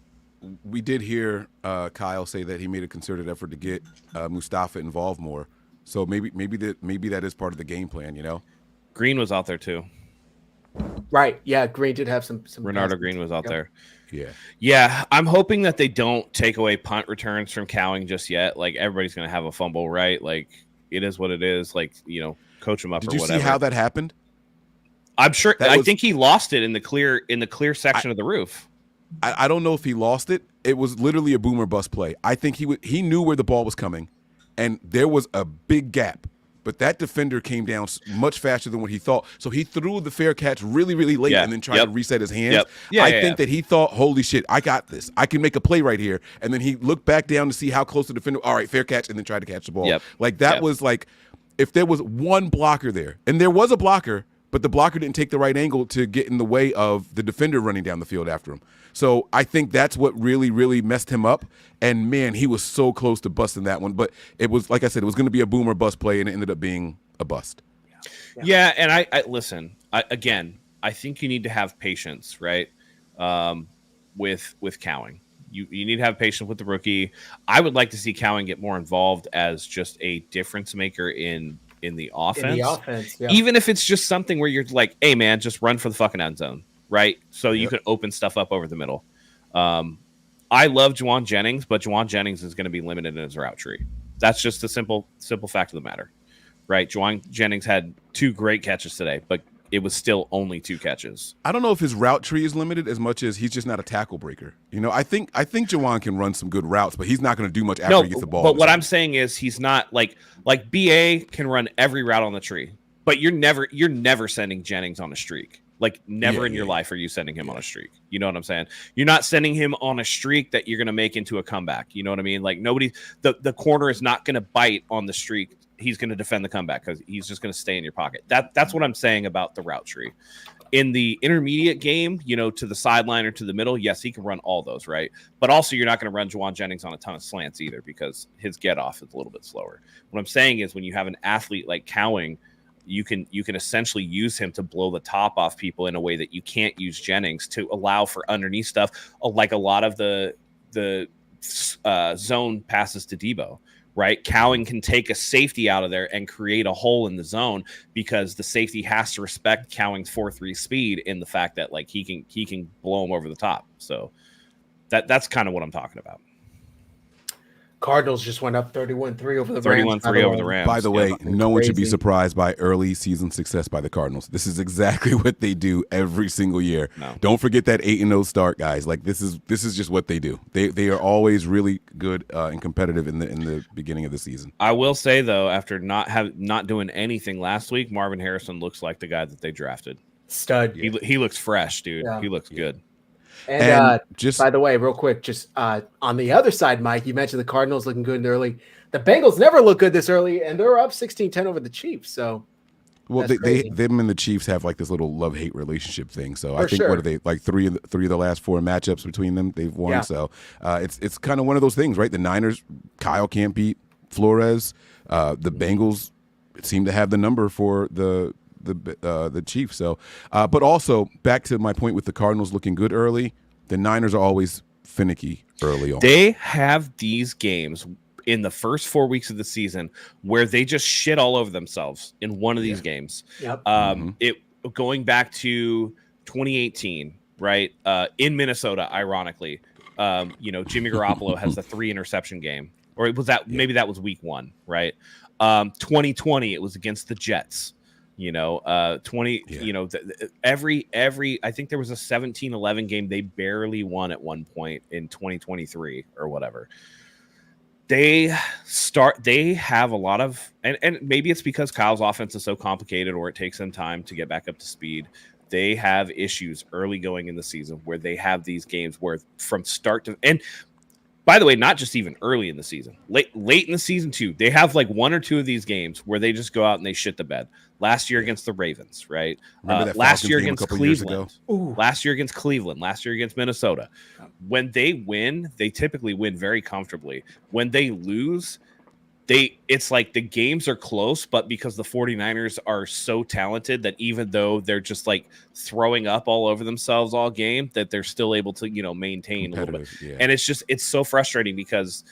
We did hear Kyle say that he made a concerted effort to get Mustafa involved more. So maybe that is part of the game plan, Green was out there too. Right. Yeah, Green did have some Renardo Green was out there. Yeah. Yeah, I'm hoping that they don't take away punt returns from Cowing just yet. Like, everybody's going to have a fumble, right? Like, it is what it is. Like, coach them up or whatever. Did you see how that happened? I'm sure. I think he lost it in the clear section of the roof. I don't know if he lost it. It was literally a boom or bust play. I think he knew where the ball was coming, and there was a big gap. But that defender came down much faster than what he thought. So he threw the fair catch really, really late and then tried to reset his hands. I think that he thought, holy shit, I got this. I can make a play right here. And then he looked back down to see how close the defender, all right, fair catch, and then tried to catch the ball. Like, that was like, if there was one blocker there, and there was a blocker, but the blocker didn't take the right angle to get in the way of the defender running down the field after him. So I think that's what really, really messed him up. And, man, he was so close to busting that one. But it was, like I said, it was going to be a boom or bust play, and it ended up being a bust. Yeah, and I listen, I think you need to have patience, right, with Cowing. You need to have patience with the rookie. I would like to see Cowan get more involved as just a difference maker in the offense. Yeah. Even if it's just something where you're like, hey man, just run for the fucking end zone, right? So you can open stuff up over the middle. I love Juwan Jennings, but Juwan Jennings is going to be limited in his route tree. That's just the simple fact of the matter, right? Juwan Jennings had 2 great catches today, but it was still only 2 catches. I don't know if his route tree is limited as much as he's just not a tackle breaker. You know, I think Juwan can run some good routes, but he's not going to do much after he gets the ball. But what I'm saying is he's not like BA can run every route on the tree, but you're never sending Jennings on a streak. Like never in your life are you sending him on a streak. You know what I'm saying? You're not sending him on a streak that you're going to make into a comeback. You know what I mean? Like the corner is not going to bite on the streak. He's going to defend the comeback because he's just going to stay in your pocket. That's what I'm saying about the route tree. In the intermediate game, you know, to the sideline or to the middle, yes, he can run all those, right? But also you're not going to run Juwan Jennings on a ton of slants either because his get off is a little bit slower. What I'm saying is when you have an athlete like Cowing, you can essentially use him to blow the top off people in a way that you can't use Jennings to allow for underneath stuff, like a lot of the zone passes to Debo, right? Cowing can take a safety out of there and create a hole in the zone because the safety has to respect Cowing's 4.3 speed in the fact that like he can blow him over the top. So that's kind of what I'm talking about. Cardinals just went up 31-3 over the 31-3 over the Rams. By the way, no one should be crazy. surprised by early season success by the Cardinals. This is exactly what they do every single year. No. Don't forget that 8-0 start, guys. Like this is just what they do. They are always really good and competitive in the beginning of the season. I will say though, after not doing anything last week, Marvin Harrison looks like the guy that they drafted. Stud. He looks fresh, dude. Yeah. He looks good. And just by the way, real quick, just on the other side, Mike, you mentioned the Cardinals looking good early. The Bengals never look good this early, and they're up 16-10 over the Chiefs. So, well, them and the Chiefs have like this little love-hate relationship thing. So I think sure. what are they like three of the last 4 matchups between them they've won. Yeah. So it's kind of one of those things, right? The Niners, Kyle can't beat Flores. The Bengals seem to have the number for the Chiefs. So, but also back to my point with the Cardinals looking good early, the Niners are always finicky early on. They have these games in the first 4 weeks of the season where they just shit all over themselves in one of these games. Yep. It going back to 2018, right? In Minnesota, ironically, Jimmy Garoppolo has the 3 interception game, or it was that maybe that was week 1, right? 2020, it was against the Jets. Every I think there was a 17-11 game they barely won at one point in 2023 or whatever. They have a lot of and maybe it's because Kyle's offense is so complicated or it takes them time to get back up to speed. They have issues early going in the season where they have these games where from start to and by the way, not just even early in the season, late in the season too. They have like 1 or 2 of these games where they just go out and they shit the bed. Last year against the Ravens, right? Last year against Cleveland. Last year against Cleveland. Last year against Minnesota. When they win, they typically win very comfortably. When they lose, it's like the games are close, but because the 49ers are so talented that even though they're just like throwing up all over themselves all game, that they're still able to, maintain a little bit. Yeah. And it's so frustrating because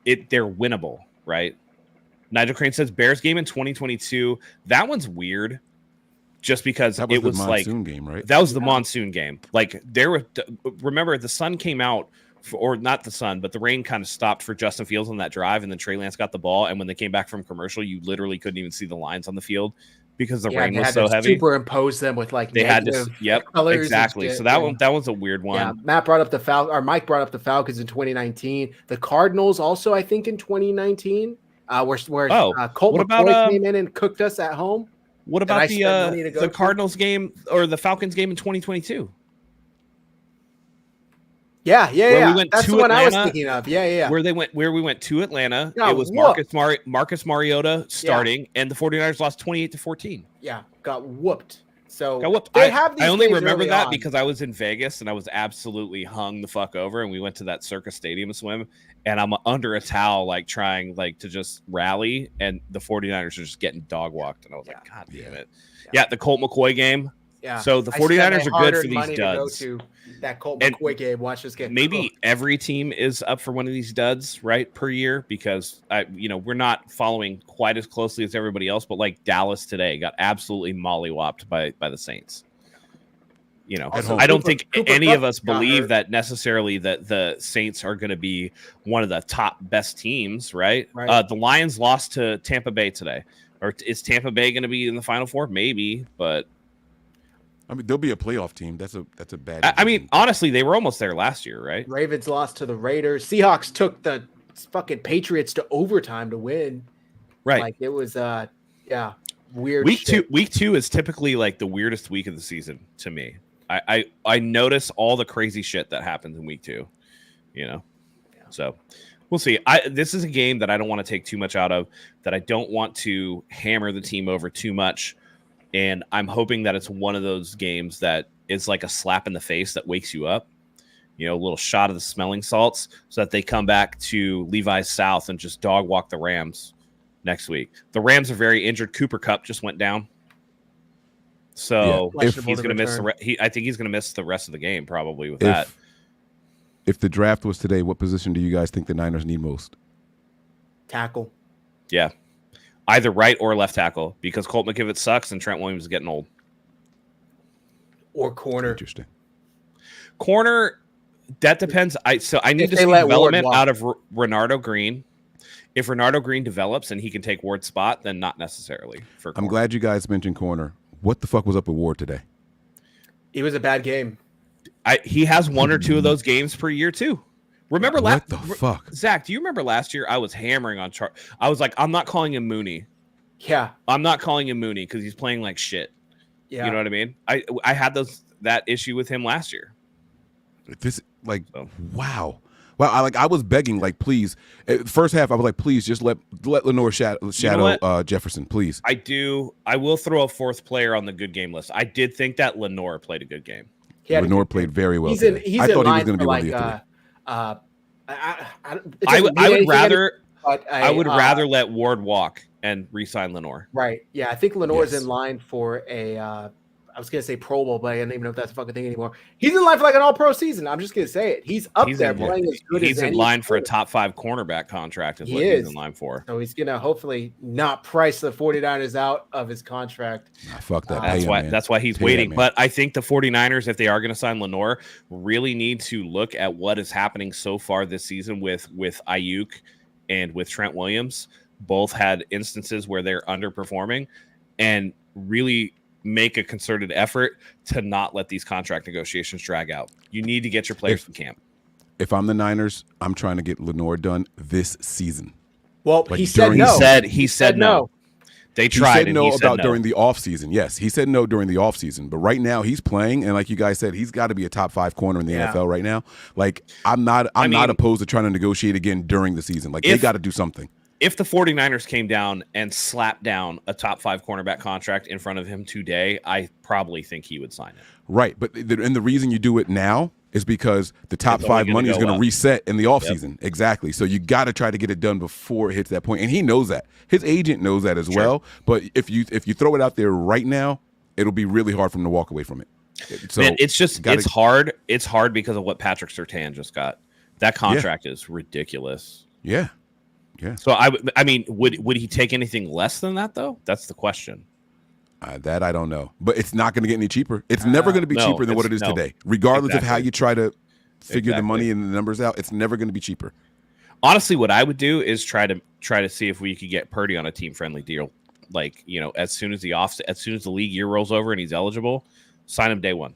they're winnable, right? Nigel Crane says Bears game in 2022. That one's weird just because that was it was the like monsoon game, right? That was the monsoon game. Like remember the sun came out or not the sun, but the rain kind of stopped for Justin Fields on that drive, and then Trey Lance got the ball. And when they came back from commercial, you literally couldn't even see the lines on the field because the rain was so heavy. Superimpose them with like they had to, colors exactly. So that was a weird one. Yeah, Mike brought up the Falcons in 2019. The Cardinals also, I think, in 2019, where Colt McCoy came in and cooked us at home. What about the Cardinals game or the Falcons game in 2022? Yeah. That's the one Atlanta, I was thinking of. Yeah. Where we went to Atlanta. Yeah, it was Marcus Mariota starting, and the 49ers lost 28-14. Yeah, got whooped. So got whooped. I only remember that because I was in Vegas and I was absolutely hung the fuck over, and we went to that Circus Stadium swim, and I'm under a towel like trying like to just rally, and the 49ers are just getting dog walked, and I was like, God damn it. Yeah, the Colt McCoy game. Yeah. So the I spent 49ers my are good for hard-earned these money to go duds. to that Colt And McCoy game. Watch this game. Maybe every team is up for one of these duds, right, per year, because we're not following quite as closely as everybody else. But like Dallas today got absolutely mollywopped by the Saints. Also, I don't think Cooper any Kupp of us got believe hurt. that necessarily that the Saints are going to be one of the top best teams, right? Right. The Lions lost to Tampa Bay today. Or is Tampa Bay going to be in the Final Four? Maybe, but I mean, they'll be a playoff team. That's a bad. I mean, division. honestly, they were almost there last year, right? Ravens lost to the Raiders. Seahawks took the fucking Patriots to overtime to win. Right. Like it was weird. Week two is typically like the weirdest week of the season to me. I notice all the crazy shit that happens in week 2, So we'll see. This is a game that I don't want to take too much out of, that I don't want to hammer the team over too much. And I'm hoping that it's one of those games that is like a slap in the face that wakes you up, a little shot of the smelling salts, so that they come back to Levi's South and just dog walk the Rams next week. The Rams are very injured. Cooper Kupp just went down. So Yeah. if he's going to miss I think he's going to miss the rest of the game probably with that. If the draft was today, what position do you guys think the Niners need most? Tackle. Yeah. Either right or left tackle, because Colt McKivitz sucks and Trent Williams is getting old. Or corner. Interesting. Corner, that depends. I need to see development out of Renardo Green. If Renardo Green develops and he can take Ward's spot, then not necessarily for corner. I'm glad you guys mentioned corner. What the fuck was up with Ward today? It was a bad game. He has one or two of those games per year too. Remember what the fuck? Zach, do you remember last year I was hammering on Char? I was like, I'm not calling him Mooney. Yeah. I'm not calling him Mooney because he's playing like shit. Yeah. You know what I mean? I had that issue with him last year. Wow. Well, I was begging, like, please. First half, I was like, please, just let Lenore shadow Jefferson, please. I will throw a fourth player on the good game list. I did think that Lenore played a good game. Lenore played very well. I thought he was going to be one of the three. I would rather let Ward walk and re-sign Lenore. Right. Yeah, I think Lenore's in line for I was going to say Pro Bowl, but I don't even know if that's a fucking thing anymore. He's in line for like an all-pro season. I'm just going to say it. He's there playing as good as he's in line for a top 5 cornerback contract is what he's in line for. So he's going to hopefully not price the 49ers out of his contract. Fuck that. That's why he's waiting. But I think the 49ers, if they are going to sign Lenore, really need to look at what is happening so far this season with Aiyuk and with Trent Williams. Both had instances where they're underperforming, and really make a concerted effort to not let these contract negotiations drag out. You need to get your players from camp. If I'm the Niners, I'm trying to get Lenore done this season. Well, he said no. He said no. They tried. He said no during the offseason. Yes, he said no during the offseason. But right now he's playing, and like you guys said, he's got to be a top 5 corner in the NFL right now. Like I'm not opposed to trying to negotiate again during the season. Like they got to do something. If the 49ers came down and slapped down a top 5 cornerback contract in front of him today, I probably think he would sign it. Right. But the reason you do it now is because the top 5 money is going to reset in the offseason. Yep. Exactly. So you got to try to get it done before it hits that point. And he knows that. His agent knows that as well. But if you throw it out there right now, it'll be really hard for him to walk away from it. So man, it's hard. It's hard because of what Patrick Surtain just got. That contract is ridiculous. Yeah. Yeah. So I mean, would he take anything less than that though? That's the question. That I don't know, but it's not going to get any cheaper. It's never going to be cheaper than what it is today, regardless of how you try to figure the money and the numbers out. It's never going to be cheaper. Honestly, what I would do is try to see if we could get Purdy on a team friendly deal. Like, as soon as the league year rolls over and he's eligible, sign him day one.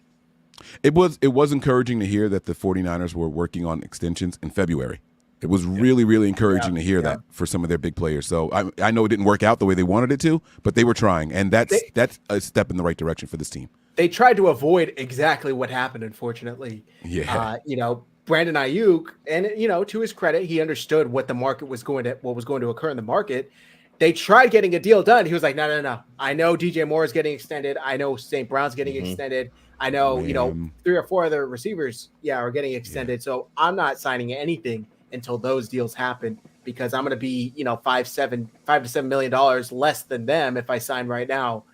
It was encouraging to hear that the 49ers were working on extensions in February. It was really, really encouraging to hear that for some of their big players. So I know it didn't work out the way they wanted it to, but they were trying, and that's a step in the right direction for this team. They tried to avoid exactly what happened, unfortunately. Yeah. Brandon Aiyuk, and to his credit, he understood what was going to occur in the market. They tried getting a deal done. He was like, no. I know DJ Moore is getting extended. I know St. Brown's getting extended. I know, 3 or 4 other receivers, are getting extended. So I'm not signing anything until those deals happen, because I'm going to be, $5 to $7 million less than them if I sign right now.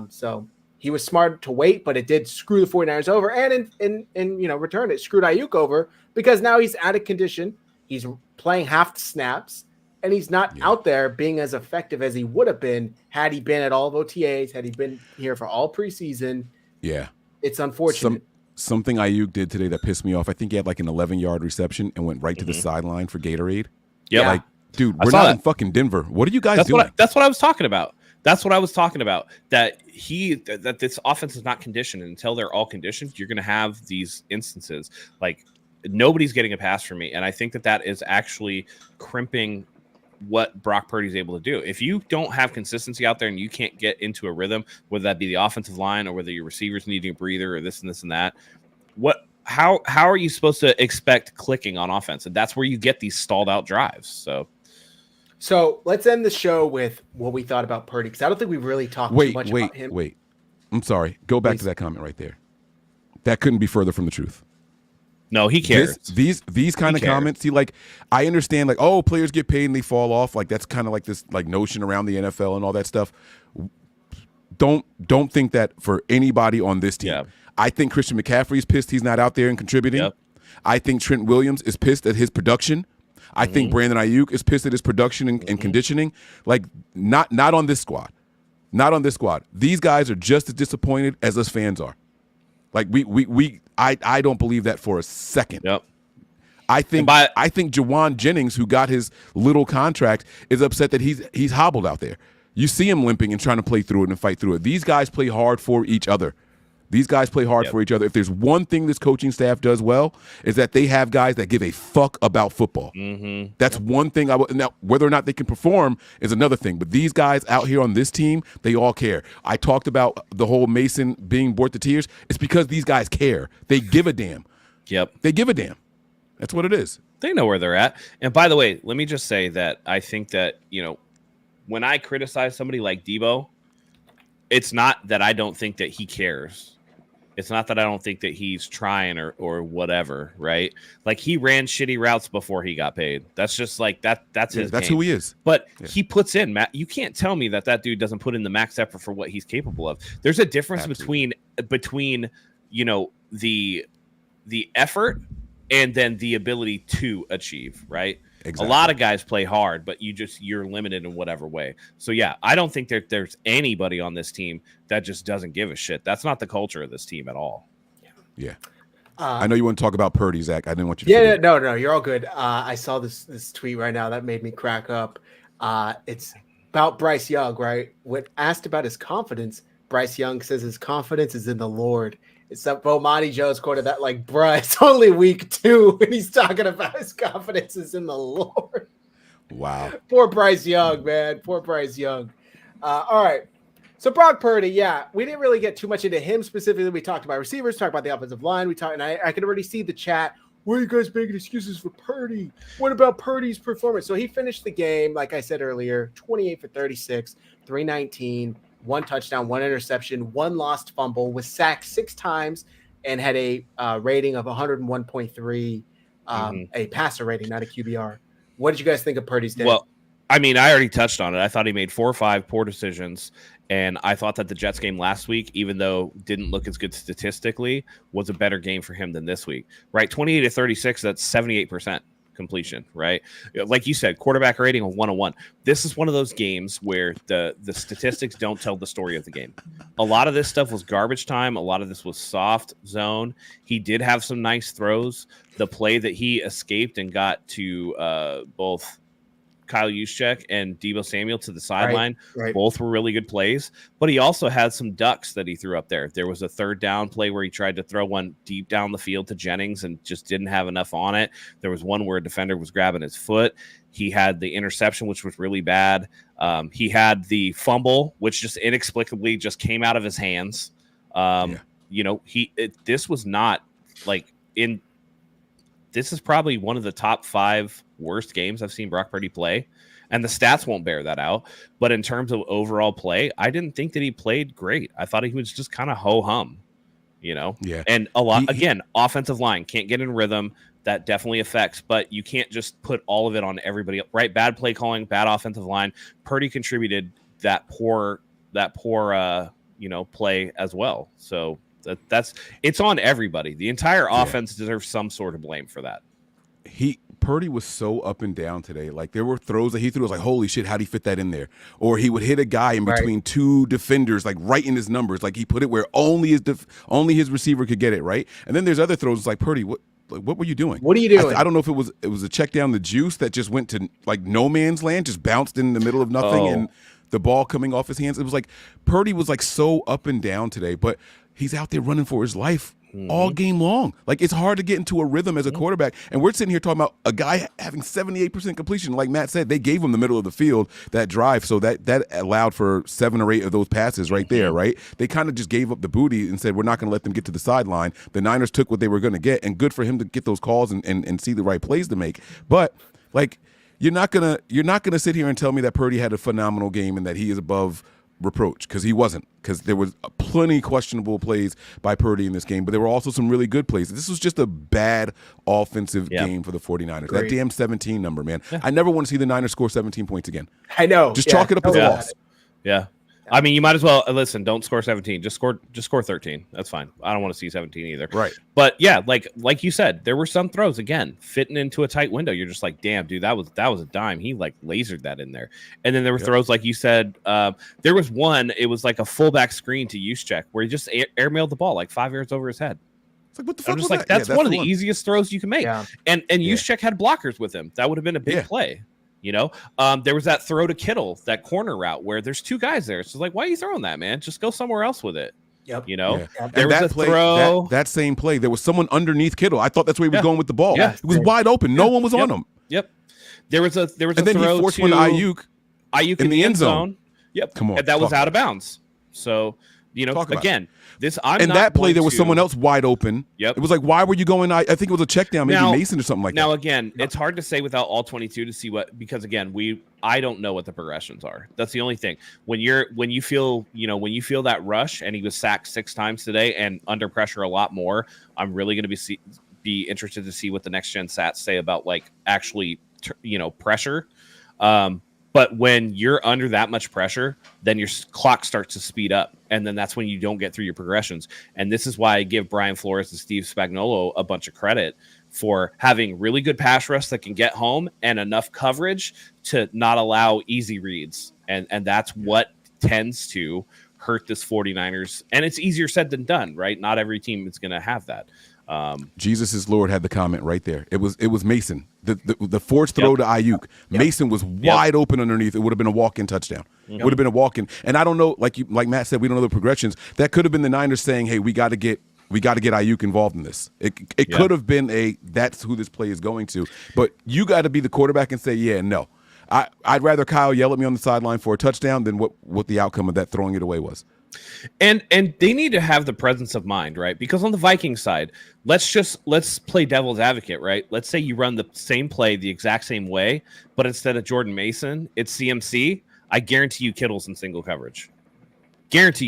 So he was smart to wait, but it did screw the 49ers over. And in return, it screwed Aiyuk over because now he's out of condition. He's playing half the snaps, and he's not out there being as effective as he would have been had he been at all of OTAs, had he been here for all preseason. Yeah. It's unfortunate. Something Aiyuk did today that pissed me off. I think he had like an 11-yard reception and went right to the sideline for Gatorade. Yeah. Like, dude, we're not in fucking Denver. What are you guys doing? That's what I was talking about. That's what I was talking about. That this offense is not conditioned. Until they're all conditioned, you're going to have these instances. Like, nobody's getting a pass from me. And I think that is actually crimping what Brock Purdy's able to do. If you don't have consistency out there and you can't get into a rhythm, whether that be the offensive line or whether your receivers needing a breather or this and this and that, how are you supposed to expect clicking on offense? And that's where you get these stalled out drives. So let's end the show with what we thought about Purdy, because I don't think we really talked too much about him. Wait. I'm sorry. Go back to that comment right there. That couldn't be further from the truth. No, he cares. These kind of comments. See, like, I understand, like, oh, players get paid and they fall off. Like, that's kind of like this like notion around the NFL and all that stuff. Don't think that for anybody on this team. Yeah. I think Christian McCaffrey is pissed he's not out there and contributing. Yep. I think Trent Williams is pissed at his production. I think Brandon Aiyuk is pissed at his production and conditioning. Like, not on this squad. Not on this squad. These guys are just as disappointed as us fans are. Like, I don't believe that for a second. Yep. I think Jawan Jennings, who got his little contract, is upset that he's hobbled out there. You see him limping and trying to play through it and fight through it. These guys play hard for each other. For each other. If there's one thing this coaching staff does well, is that they have guys that give a fuck about football. That's one thing. Now, whether or not they can perform is another thing. But these guys out here on this team, they all care. I talked about the whole Mason being bored to tears. It's because these guys care. They give a damn. Yep. They give a damn. That's what it is. They know where they're at. And by the way, let me just say that I think that, when I criticize somebody like Debo, it's not that I don't think that he cares. It's not that I don't think that he's trying or whatever, right? Like, he ran shitty routes before he got paid. That's just like that. That's his. That's game. who he is. But he puts in. You can't tell me that dude doesn't put in the max effort for what he's capable of. There's a difference between the effort and then the ability to achieve, right? Exactly. A lot of guys play hard, but you're limited in whatever way. So yeah, I don't think that there's anybody on this team that just doesn't give a shit. That's not the culture of this team at all. Yeah. I know you want to talk about Purdy, Zach. I didn't want you to no, you're all good. I saw this tweet right now that made me crack up. It's about Bryce Young, right? When asked about his confidence, Bryce Young says his confidence is in the Lord. It's that Bomani Jones quoted that, like, bruh, it's only week 2 and he's talking about his confidence is in the Lord. Wow. Poor Bryce Young, man. Poor Bryce Young. All right. So Brock Purdy, we didn't really get too much into him specifically. We talked about receivers, talked about the offensive line. And I could already see the chat. Why are you guys making excuses for Purdy? What about Purdy's performance? So he finished the game, like I said earlier, 28 for 36, 319. 1 touchdown, 1 interception, 1 lost fumble, was sacked 6 times, and had a rating of 101.3, a passer rating, not a QBR. What did you guys think of Purdy's day? Well, I mean, I already touched on it. I thought he made 4 or 5 poor decisions, and I thought that the Jets game last week, even though didn't look as good statistically, was a better game for him than this week. Right, 28 to 36, that's 78%. Completion, right? Like you said, quarterback rating of 101. This is one of those games where the statistics don't tell the story of the game. A lot of this stuff was garbage time. A lot of this was soft zone. He did have some nice throws. The play that he escaped and got to both Kyle Juszczyk and Debo Samuel to the sideline. Right. Both were really good plays, but he also had some ducks that he threw up there. There was a 3rd down play where he tried to throw one deep down the field to Jennings and just didn't have enough on it. There was one where a defender was grabbing his foot. He had the interception, which was really bad. He had the fumble, which just inexplicably just came out of his hands. This was not like this is probably one of the top 5 worst games I've seen Brock Purdy play, and the stats won't bear that out. But in terms of overall play, I didn't think that he played great. I thought he was just kind of ho-hum, Yeah. And a lot, offensive line can't get in rhythm. That definitely affects, but you can't just put all of it on everybody, right? Bad play calling, bad offensive line. Purdy contributed that poor play as well. So it's on everybody. The entire offense deserves some sort of blame for that. Purdy was so up and down today. Like, there were throws that he threw. I was like, holy shit, how'd he fit that in there? Or he would hit a guy in between two defenders, like right in his numbers. Like, he put it where only his receiver could get it, right? And then there's other throws. It's like, Purdy, what were you doing? What are you doing? I don't know if it was a check down the juice that just went to like no man's land, just bounced in the middle of nothing, and the ball coming off his hands. It was like Purdy was like so up and down today, but he's out there running for his life all game long. Like, it's hard to get into a rhythm as a quarterback. And we're sitting here talking about a guy having 78% completion. Like Matt said, they gave him the middle of the field that drive, so that allowed for 7 or 8 of those passes right there, right? They kind of just gave up the booty and said, we're not going to let them get to the sideline. The Niners took what they were going to get, and good for him to get those calls and see the right plays to make. But, like, you're not gonna sit here and tell me that Purdy had a phenomenal game and that he is above reproach, because he wasn't, because there was plenty questionable plays by Purdy in this game, but there were also some really good plays. This was just a bad offensive game for the 49ers. Great. That damn 17 number, man. I never want to see the Niners score 17 points again. I know. Just chalk it up as a loss. Yeah. I mean, you might as well listen. Don't score 17. Just score 13. That's fine. I don't want to see 17 either. Right. But yeah, like you said, there were some throws again fitting into a tight window. You're just like, damn, dude, that was a dime. He like lasered that in there. And then there were throws like you said. There was one. It was like a fullback screen to Juszczyk where he just airmailed the ball like 5 yards over his head. It's like, what the fuck? I'm just was like, that? that's one of the easiest throws you can make. Yeah. And Juszczyk had blockers with him. That would have been a big play. There was that throw to Kittle, that corner route where there's 2 guys there. So like, why are you throwing that, man? Just go somewhere else with it. Yep. There was a throw. That same play, there was someone underneath Kittle. I thought that's where he was going with the ball. Yeah. It was wide open. No one was on him. Yep. There was a and then throw he forced to one to Aiyuk in the end zone. Yep. Come on. And that was out of bounds. So, again, that play, there was someone else wide open. Yep. It was like, why were you going? I think it was a check down, maybe Mason or something like that. Now, again, it's hard to say without all 22 to see because again, I don't know what the progressions are. That's the only thing. When you feel that rush, and he was sacked 6 times today and under pressure a lot more, I'm really going to be interested to see what the next gen stats say about like actually, pressure. But when you're under that much pressure, then your clock starts to speed up. And then that's when you don't get through your progressions. And this is why I give Brian Flores and Steve Spagnuolo a bunch of credit for having really good pass rush that can get home and enough coverage to not allow easy reads. And that's what tends to hurt this 49ers. And it's easier said than done, right? Not every team is going to have that. Jesus is Lord had the comment right there. It was Mason. The forced throw to Aiyuk. Mason was wide open underneath. It would have been a walk-in touchdown. Would have been a walk-in. And I don't know, like Matt said, we don't know the progressions. That could have been the Niners saying, "Hey, we got to get Aiyuk involved in this." It could have been that's who this play is going to. But you got to be the quarterback and say, "Yeah, no." I'd rather Kyle yell at me on the sideline for a touchdown than what the outcome of that throwing it away was. And they need to have the presence of mind, right? Because on the Vikings side, let's play devil's advocate, right? Let's say you run the same play the exact same way, but instead of Jordan Mason, it's CMC. I guarantee you Kittle's in single coverage. But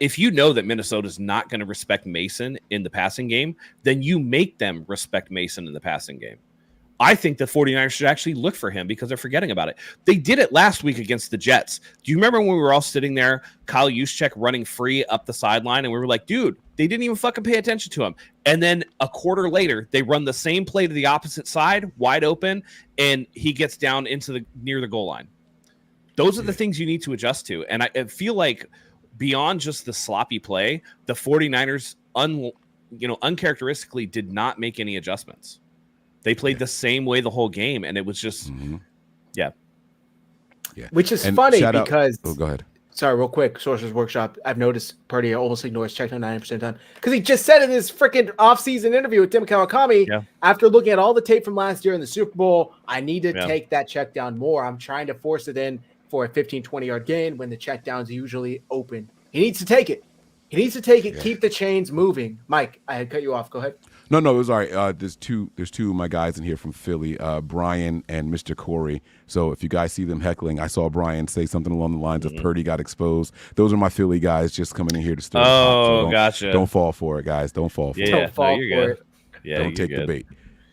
if you know that Minnesota's not going to respect Mason in the passing game, then you make them respect Mason in the passing game. I think the 49ers should actually look for him because they're forgetting about it. They did it last week against the Jets. Do you remember when we were all sitting there, Kyle Juszczyk running free up the sideline, and we were like, dude, they didn't even fucking pay attention to him. And then a quarter later, they run the same play to the opposite side, wide open, and he gets down into near the goal line. Those are the things you need to adjust to. And I feel like beyond just the sloppy play, the 49ers uncharacteristically did not make any adjustments. They played the same way the whole game, and it was just, Yeah. Which is funny because. Oh, go ahead. Sorry, real quick. Sources Workshop. I've noticed Purdy almost ignores check down 90% done because he just said in his freaking offseason interview with Tim Kawakami after looking at all the tape from last year in the Super Bowl, I need to take that check down more. I'm trying to force it in for a 15, 20-yard gain when the check down's usually open. He needs to take it. Keep the chains moving. Mike, I had cut you off. Go ahead. No, it was all right. There's two of my guys in here from Philly, Brian and Mr. Corey. So if you guys see them heckling, I saw Brian say something along the lines of Purdy got exposed. Those are my Philly guys just coming in here to stir. Oh, gotcha. Don't fall for it, guys. Don't fall for it. Don't fall for it. Yeah, don't take the bait.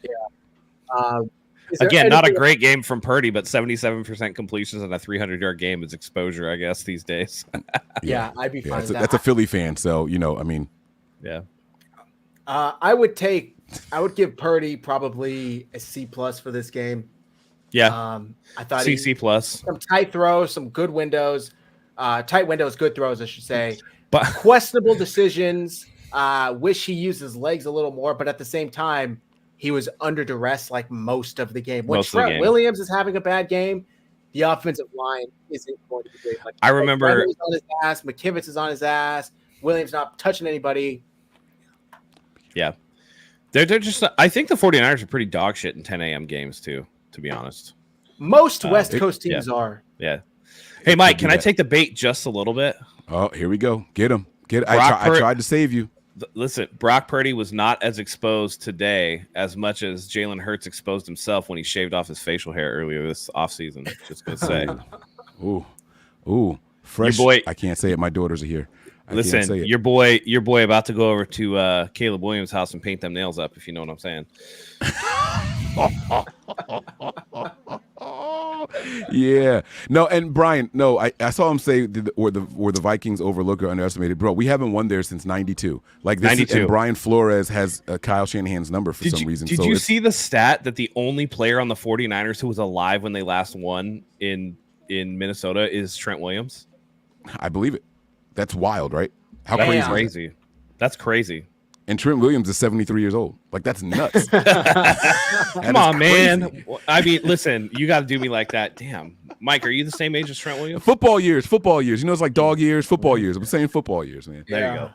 Yeah. Again, not a great game from Purdy, but 77% completions and a 300-yard game is exposure, I guess, these days. Yeah, I'd be fine with that. That's a Philly fan, so I mean, yeah. I would give Purdy probably a C+ for this game. Yeah. I thought C+. Some tight throws, some good windows, tight windows, good throws, I should say. But questionable decisions. Wish he used his legs a little more, but at the same time, he was under duress like most of the game. When Trent Williams is having a bad game, the offensive line isn't going to be great. Like, I remember on his ass, McKivitz is on his ass, Williams not touching anybody. Yeah. They're just I think the 49ers are pretty dog shit in 10 a.m. games too, to be honest. Most West Coast teams are. Yeah. Hey Mike, can I take the bait just a little bit? Oh, here we go. Get him. I tried to save you. Listen, Brock Purdy was not as exposed today as much as Jalen Hurts exposed himself when he shaved off his facial hair earlier this offseason. Just gonna say. Ooh, fresh. Your boy, I can't say it. My daughters are here. Listen, your boy about to go over to Caleb Williams' house and paint them nails up, if you know what I'm saying. Yeah. No, and Brian, no, I saw him say were the Vikings overlooked or underestimated. Bro, we haven't won there since 92. Like this 92. And Brian Flores has Kyle Shanahan's number for some reason. Did you see the stat that the only player on the 49ers who was alive when they last won in Minnesota is Trent Williams? I believe it. That's wild, right? How crazy. That's crazy. And Trent Williams is 73 years old. Like, that's nuts. Come on, man. I mean, listen, you got to do me like that. Damn. Mike, are you the same age as Trent Williams? Football years. You know, it's like dog years, football years. I'm saying football years, man. There you go.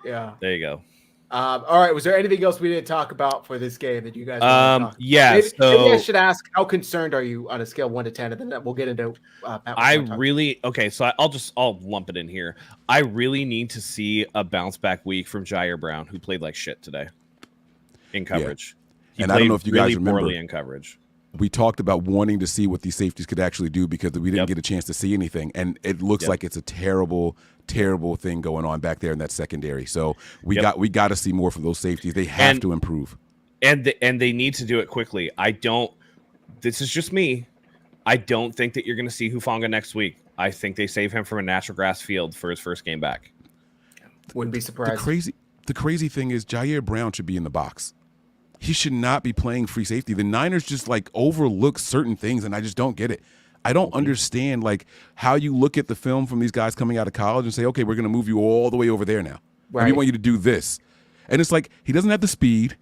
Yeah. There you go. All right. Was there anything else we didn't talk about for this game that you guys want to talk? Yeah. Maybe I should ask, how concerned are you on a scale of 1 to 10? And then we'll get into so I'll lump it in here. I really need to see a bounce back week from Jair Brown, who played like shit today in coverage. Yeah. And I don't know if you guys remember, poorly in coverage. We talked about wanting to see what these safeties could actually do because we didn't get a chance to see anything. And it looks like it's a terrible thing going on back there in that secondary. So we got to see more from those safeties. They have to improve. And they need to do it quickly. This is just me. I don't think that you're going to see Hufanga next week. I think they save him from a natural grass field for his first game back. Wouldn't be surprised. The crazy thing is Jair Brown should be in the box. He should not be playing free safety. The Niners just like overlook certain things, and I just don't get it. I don't understand like how you look at the film from these guys coming out of college and say, okay, we're going to move you all the way over there now. Right. And we want you to do this. And it's like he doesn't have the speed.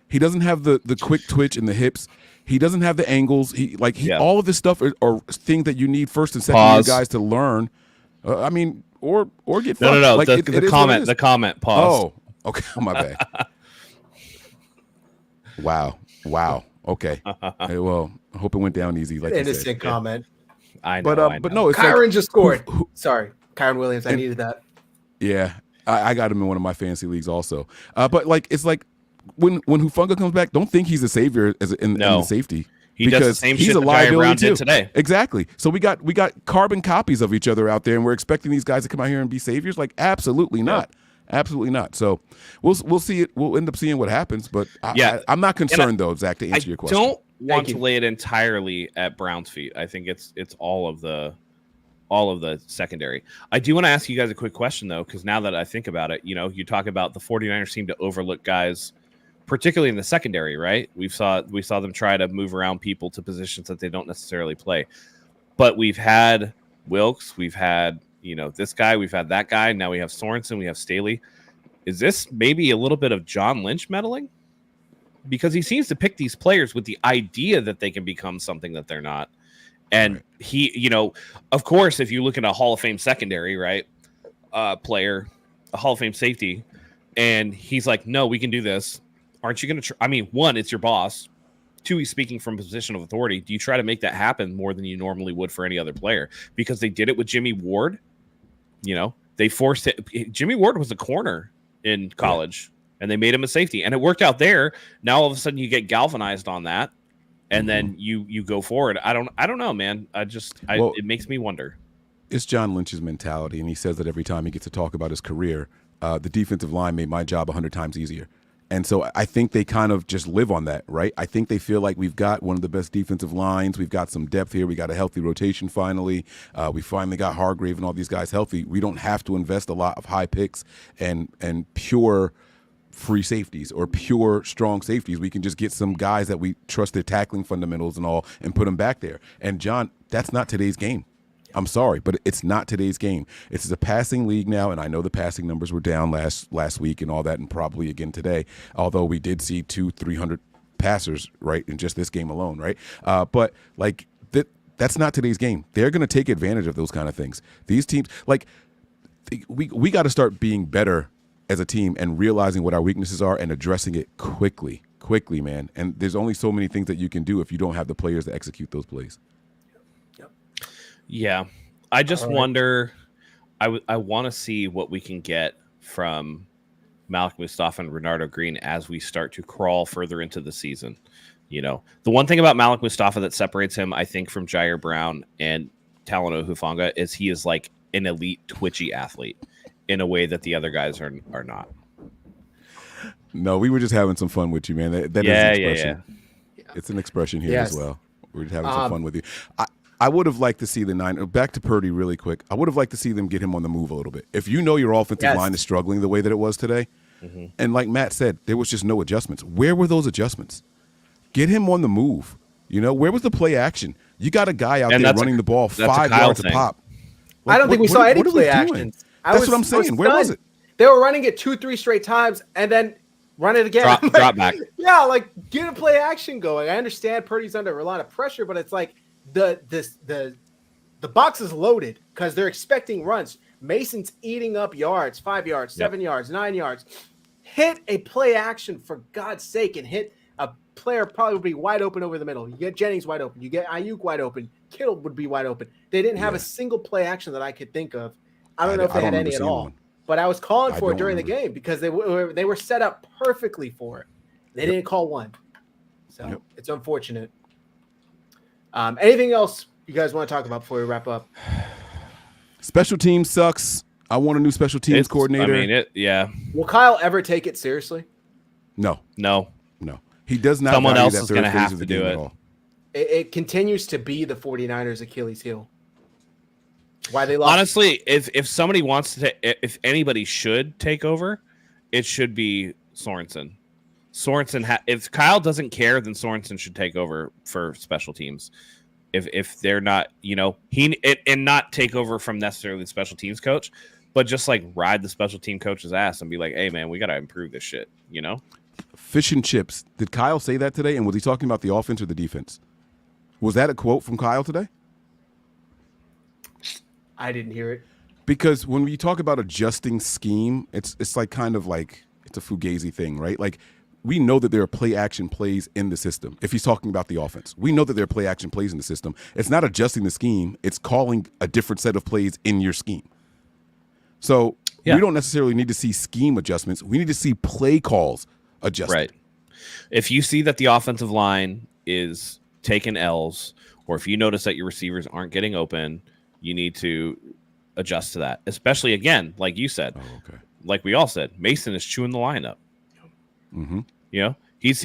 He doesn't have the quick twitch in the hips. He doesn't have the angles. All of this stuff are things that you need first and second year guys to learn. I mean, or get fucked. No. Like, the comment. Pause. Oh, okay. My bad. Wow. Okay. Hey, well, I hope it went down easy. Like innocent comment. I know. But no, it's Kyron just scored. Sorry, Kyron Williams. I needed that. Yeah, I got him in one of my fantasy leagues also. But like, it's like when Hufanga comes back, don't think he's a savior in the safety. He does the same shit that Jair Brown did today. Exactly. So we got carbon copies of each other out there, and we're expecting these guys to come out here and be saviors. Like, absolutely not. Absolutely not. So we'll see it. We'll end up seeing what happens. But I'm not concerned though, Zach, to answer your question. I don't want to lay it entirely at Brown's feet. I think it's all of the secondary. I do want to ask you guys a quick question though, because now that I think about it, you talk about the 49ers seem to overlook guys, particularly in the secondary, right? We saw them try to move around people to positions that they don't necessarily play. But we've had Wilkes, we've had this guy, we've had that guy. Now we have Sorensen, we have Staley. Is this maybe a little bit of John Lynch meddling? Because he seems to pick these players with the idea that they can become something that they're not. And he, of course, if you look at a Hall of Fame secondary, right, player, a Hall of Fame safety, and he's like, no, we can do this. Aren't you going to one, it's your boss. Two, he's speaking from a position of authority. Do you try to make that happen more than you normally would for any other player? Because they did it with Jimmy Ward. They forced it. Jimmy Ward was a corner in college, and they made him a safety, and it worked out there. Now all of a sudden you get galvanized on that, and then you go forward. I don't know, man. It makes me wonder. It's John Lynch's mentality, and he says that every time he gets to talk about his career. The defensive line made my job 100 times easier. And so I think they kind of just live on that, right? I think they feel like we've got one of the best defensive lines. We've got some depth here. We got a healthy rotation finally. We finally got Hargrave and all these guys healthy. We don't have to invest a lot of high picks and pure free safeties or pure strong safeties. We can just get some guys that we trust their tackling fundamentals and all and put them back there. And, John, that's not today's game. I'm sorry, but it's not today's game. It's a passing league now, and I know the passing numbers were down last week and all that, and probably again today, although we did see 200-300 passers, right, in just this game alone, right? But, like, that's not today's game. They're going to take advantage of those kind of things. These teams, like, we got to start being better as a team and realizing what our weaknesses are and addressing it quickly, man. And there's only so many things that you can do if you don't have the players to execute those plays. Yeah, I just wonder. I want to see what we can get from Malik Mustafa and Renardo Green as we start to crawl further into the season. You know, the one thing about Malik Mustafa that separates him, I think, from Jair Brown and Talanoa Hufanga is he is like an elite twitchy athlete in a way that the other guys are not. No, we were just having some fun with you, man. That is an expression. Yeah. It's an expression here as well. We're just having some fun with you. I would have liked to see the Niners, back to Purdy really quick. I would have liked to see them get him on the move a little bit. If you know your offensive line is struggling the way that it was today, and like Matt said, there was just no adjustments. Where were those adjustments? Get him on the move. You know, where was the play action? You got a guy out there running the ball 5 yards a pop. I don't think we saw any play actions. That's what I'm saying. Where was it? They were running it 2-3 straight times and then run it again. Drop back. Yeah, like get a play action going. I understand Purdy's under a lot of pressure, but it's like the box is loaded because they're expecting runs. Mason's eating up yards, 5 yards, 7 yards, 9 yards. Hit a play action for God's sake and hit a player probably wide open over the middle. You get Jennings wide open. You get Aiyuk wide open. Kittle would be wide open. They didn't have a single play action that I could think of. I don't know if they had any at all. But I was calling for it during the game because they were set up perfectly for it. They didn't call one. So it's unfortunate. Anything else you guys want to talk about before we wrap up? Special teams sucks. I want a new special teams coordinator. I mean, Will Kyle ever take it seriously? No. He does not. Someone else is going to have to do it. It continues to be the 49ers' Achilles heel. Why they lost? Honestly, if somebody wants to, if anybody should take over, it should be Sorensen. If Kyle doesn't care, then Sorensen should take over for special teams. If they're not, and not take over from necessarily the special teams coach, but just like ride the special team coach's ass and be like, hey man, we got to improve this shit. Fish and chips. Did Kyle say that today? And was he talking about the offense or the defense? Was that a quote from Kyle today? I didn't hear it. Because when we talk about adjusting scheme, it's like kind of like it's a fugazi thing, right? Like we know that there are play action plays in the system. If he's talking about the offense, we know that there are play action plays in the system. It's not adjusting the scheme. It's calling a different set of plays in your scheme. So we don't necessarily need to see scheme adjustments. We need to see play calls adjusted. Right. If you see that the offensive line is taking L's, or if you notice that your receivers aren't getting open, you need to adjust to that. Especially, again, like you said, like we all said, Mason is chewing the line up. He's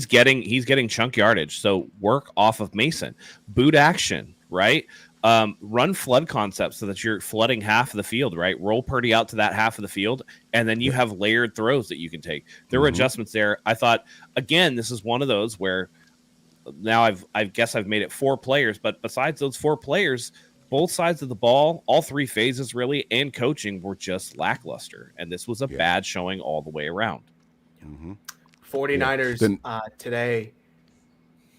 getting chunk yardage. So work off of Mason. Boot action, right? Run flood concepts so that you're flooding half of the field, right? Roll Purdy out to that half of the field, and then you have layered throws that you can take. There were adjustments there. I thought, again, this is one of those where now I guess I've made it 4 players, but besides those 4 players, both sides of the ball, all 3 phases really, and coaching were just lackluster. And this was a bad showing all the way around. 49ers today,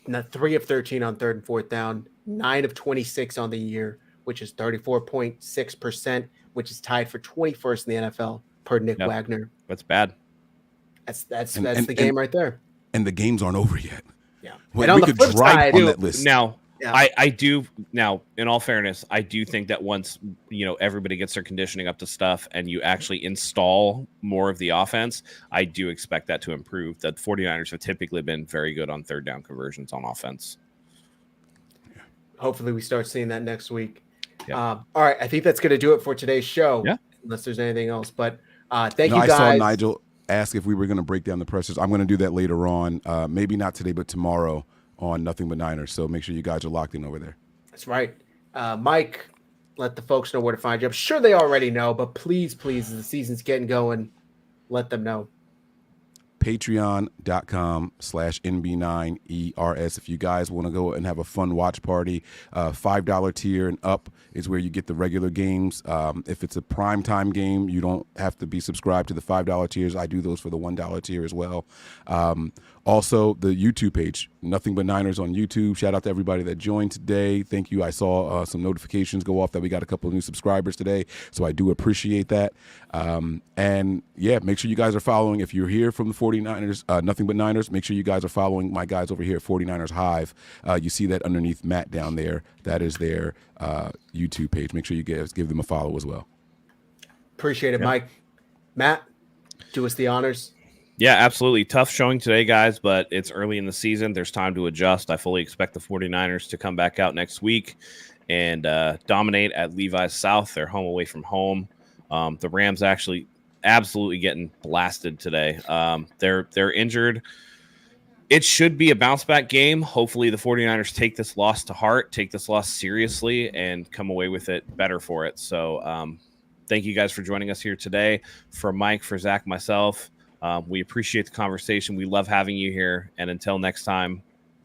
3 of 13 on 3rd and 4th down, 9 of 26 on the year, which is 34.6%, which is tied for 21st in the NFL per Nick Wagner. That's bad. That's the game right there. And the games aren't over yet. Yeah. And on the flip side, on that list. Now, I do now, in all fairness, I do think that once everybody gets their conditioning up to stuff and you actually install more of the offense, I do expect that to improve. The 49ers have typically been very good on 3rd down conversions on offense. Hopefully we start seeing that next week. All right, I think that's going to do it for today's show. Unless there's anything else, but thank you guys. ask if we were going to break down the pressers. I'm going to do that later on. Maybe not today, but tomorrow on Nothing But Niners. So make sure you guys are locked in over there. That's right. Mike, let the folks know where to find you. I'm sure they already know, but please, as the season's getting going, let them know. Patreon.com/NB9ERS. If you guys want to go and have a fun watch party, $5 tier and up is where you get the regular games. If it's a primetime game, you don't have to be subscribed to the $5 tiers. I do those for the $1 tier as well. Also, the YouTube page, Nothing But Niners on YouTube. Shout out to everybody that joined today. Thank you. I saw some notifications go off that we got a couple of new subscribers today, so I do appreciate that. And yeah, make sure you guys are following. If you're here from the 49ers, Nothing But Niners, make sure you guys are following my guys over here at 49ers Hive. You see that underneath Matt down there. That is their YouTube page. Make sure you guys give them a follow as well. Appreciate it, Mike. Matt, do us the honors. Yeah, absolutely. Tough showing today, guys, but it's early in the season. There's time to adjust. I fully expect the 49ers to come back out next week and dominate at Levi's South. They're home away from home. The Rams actually absolutely getting blasted today. They're injured. It should be a bounce-back game. Hopefully the 49ers take this loss to heart, take this loss seriously, and come away with it better for it. So thank you guys for joining us here today. For Mike, for Zach, myself, we appreciate the conversation. We love having you here. And until next time,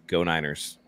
go Niners.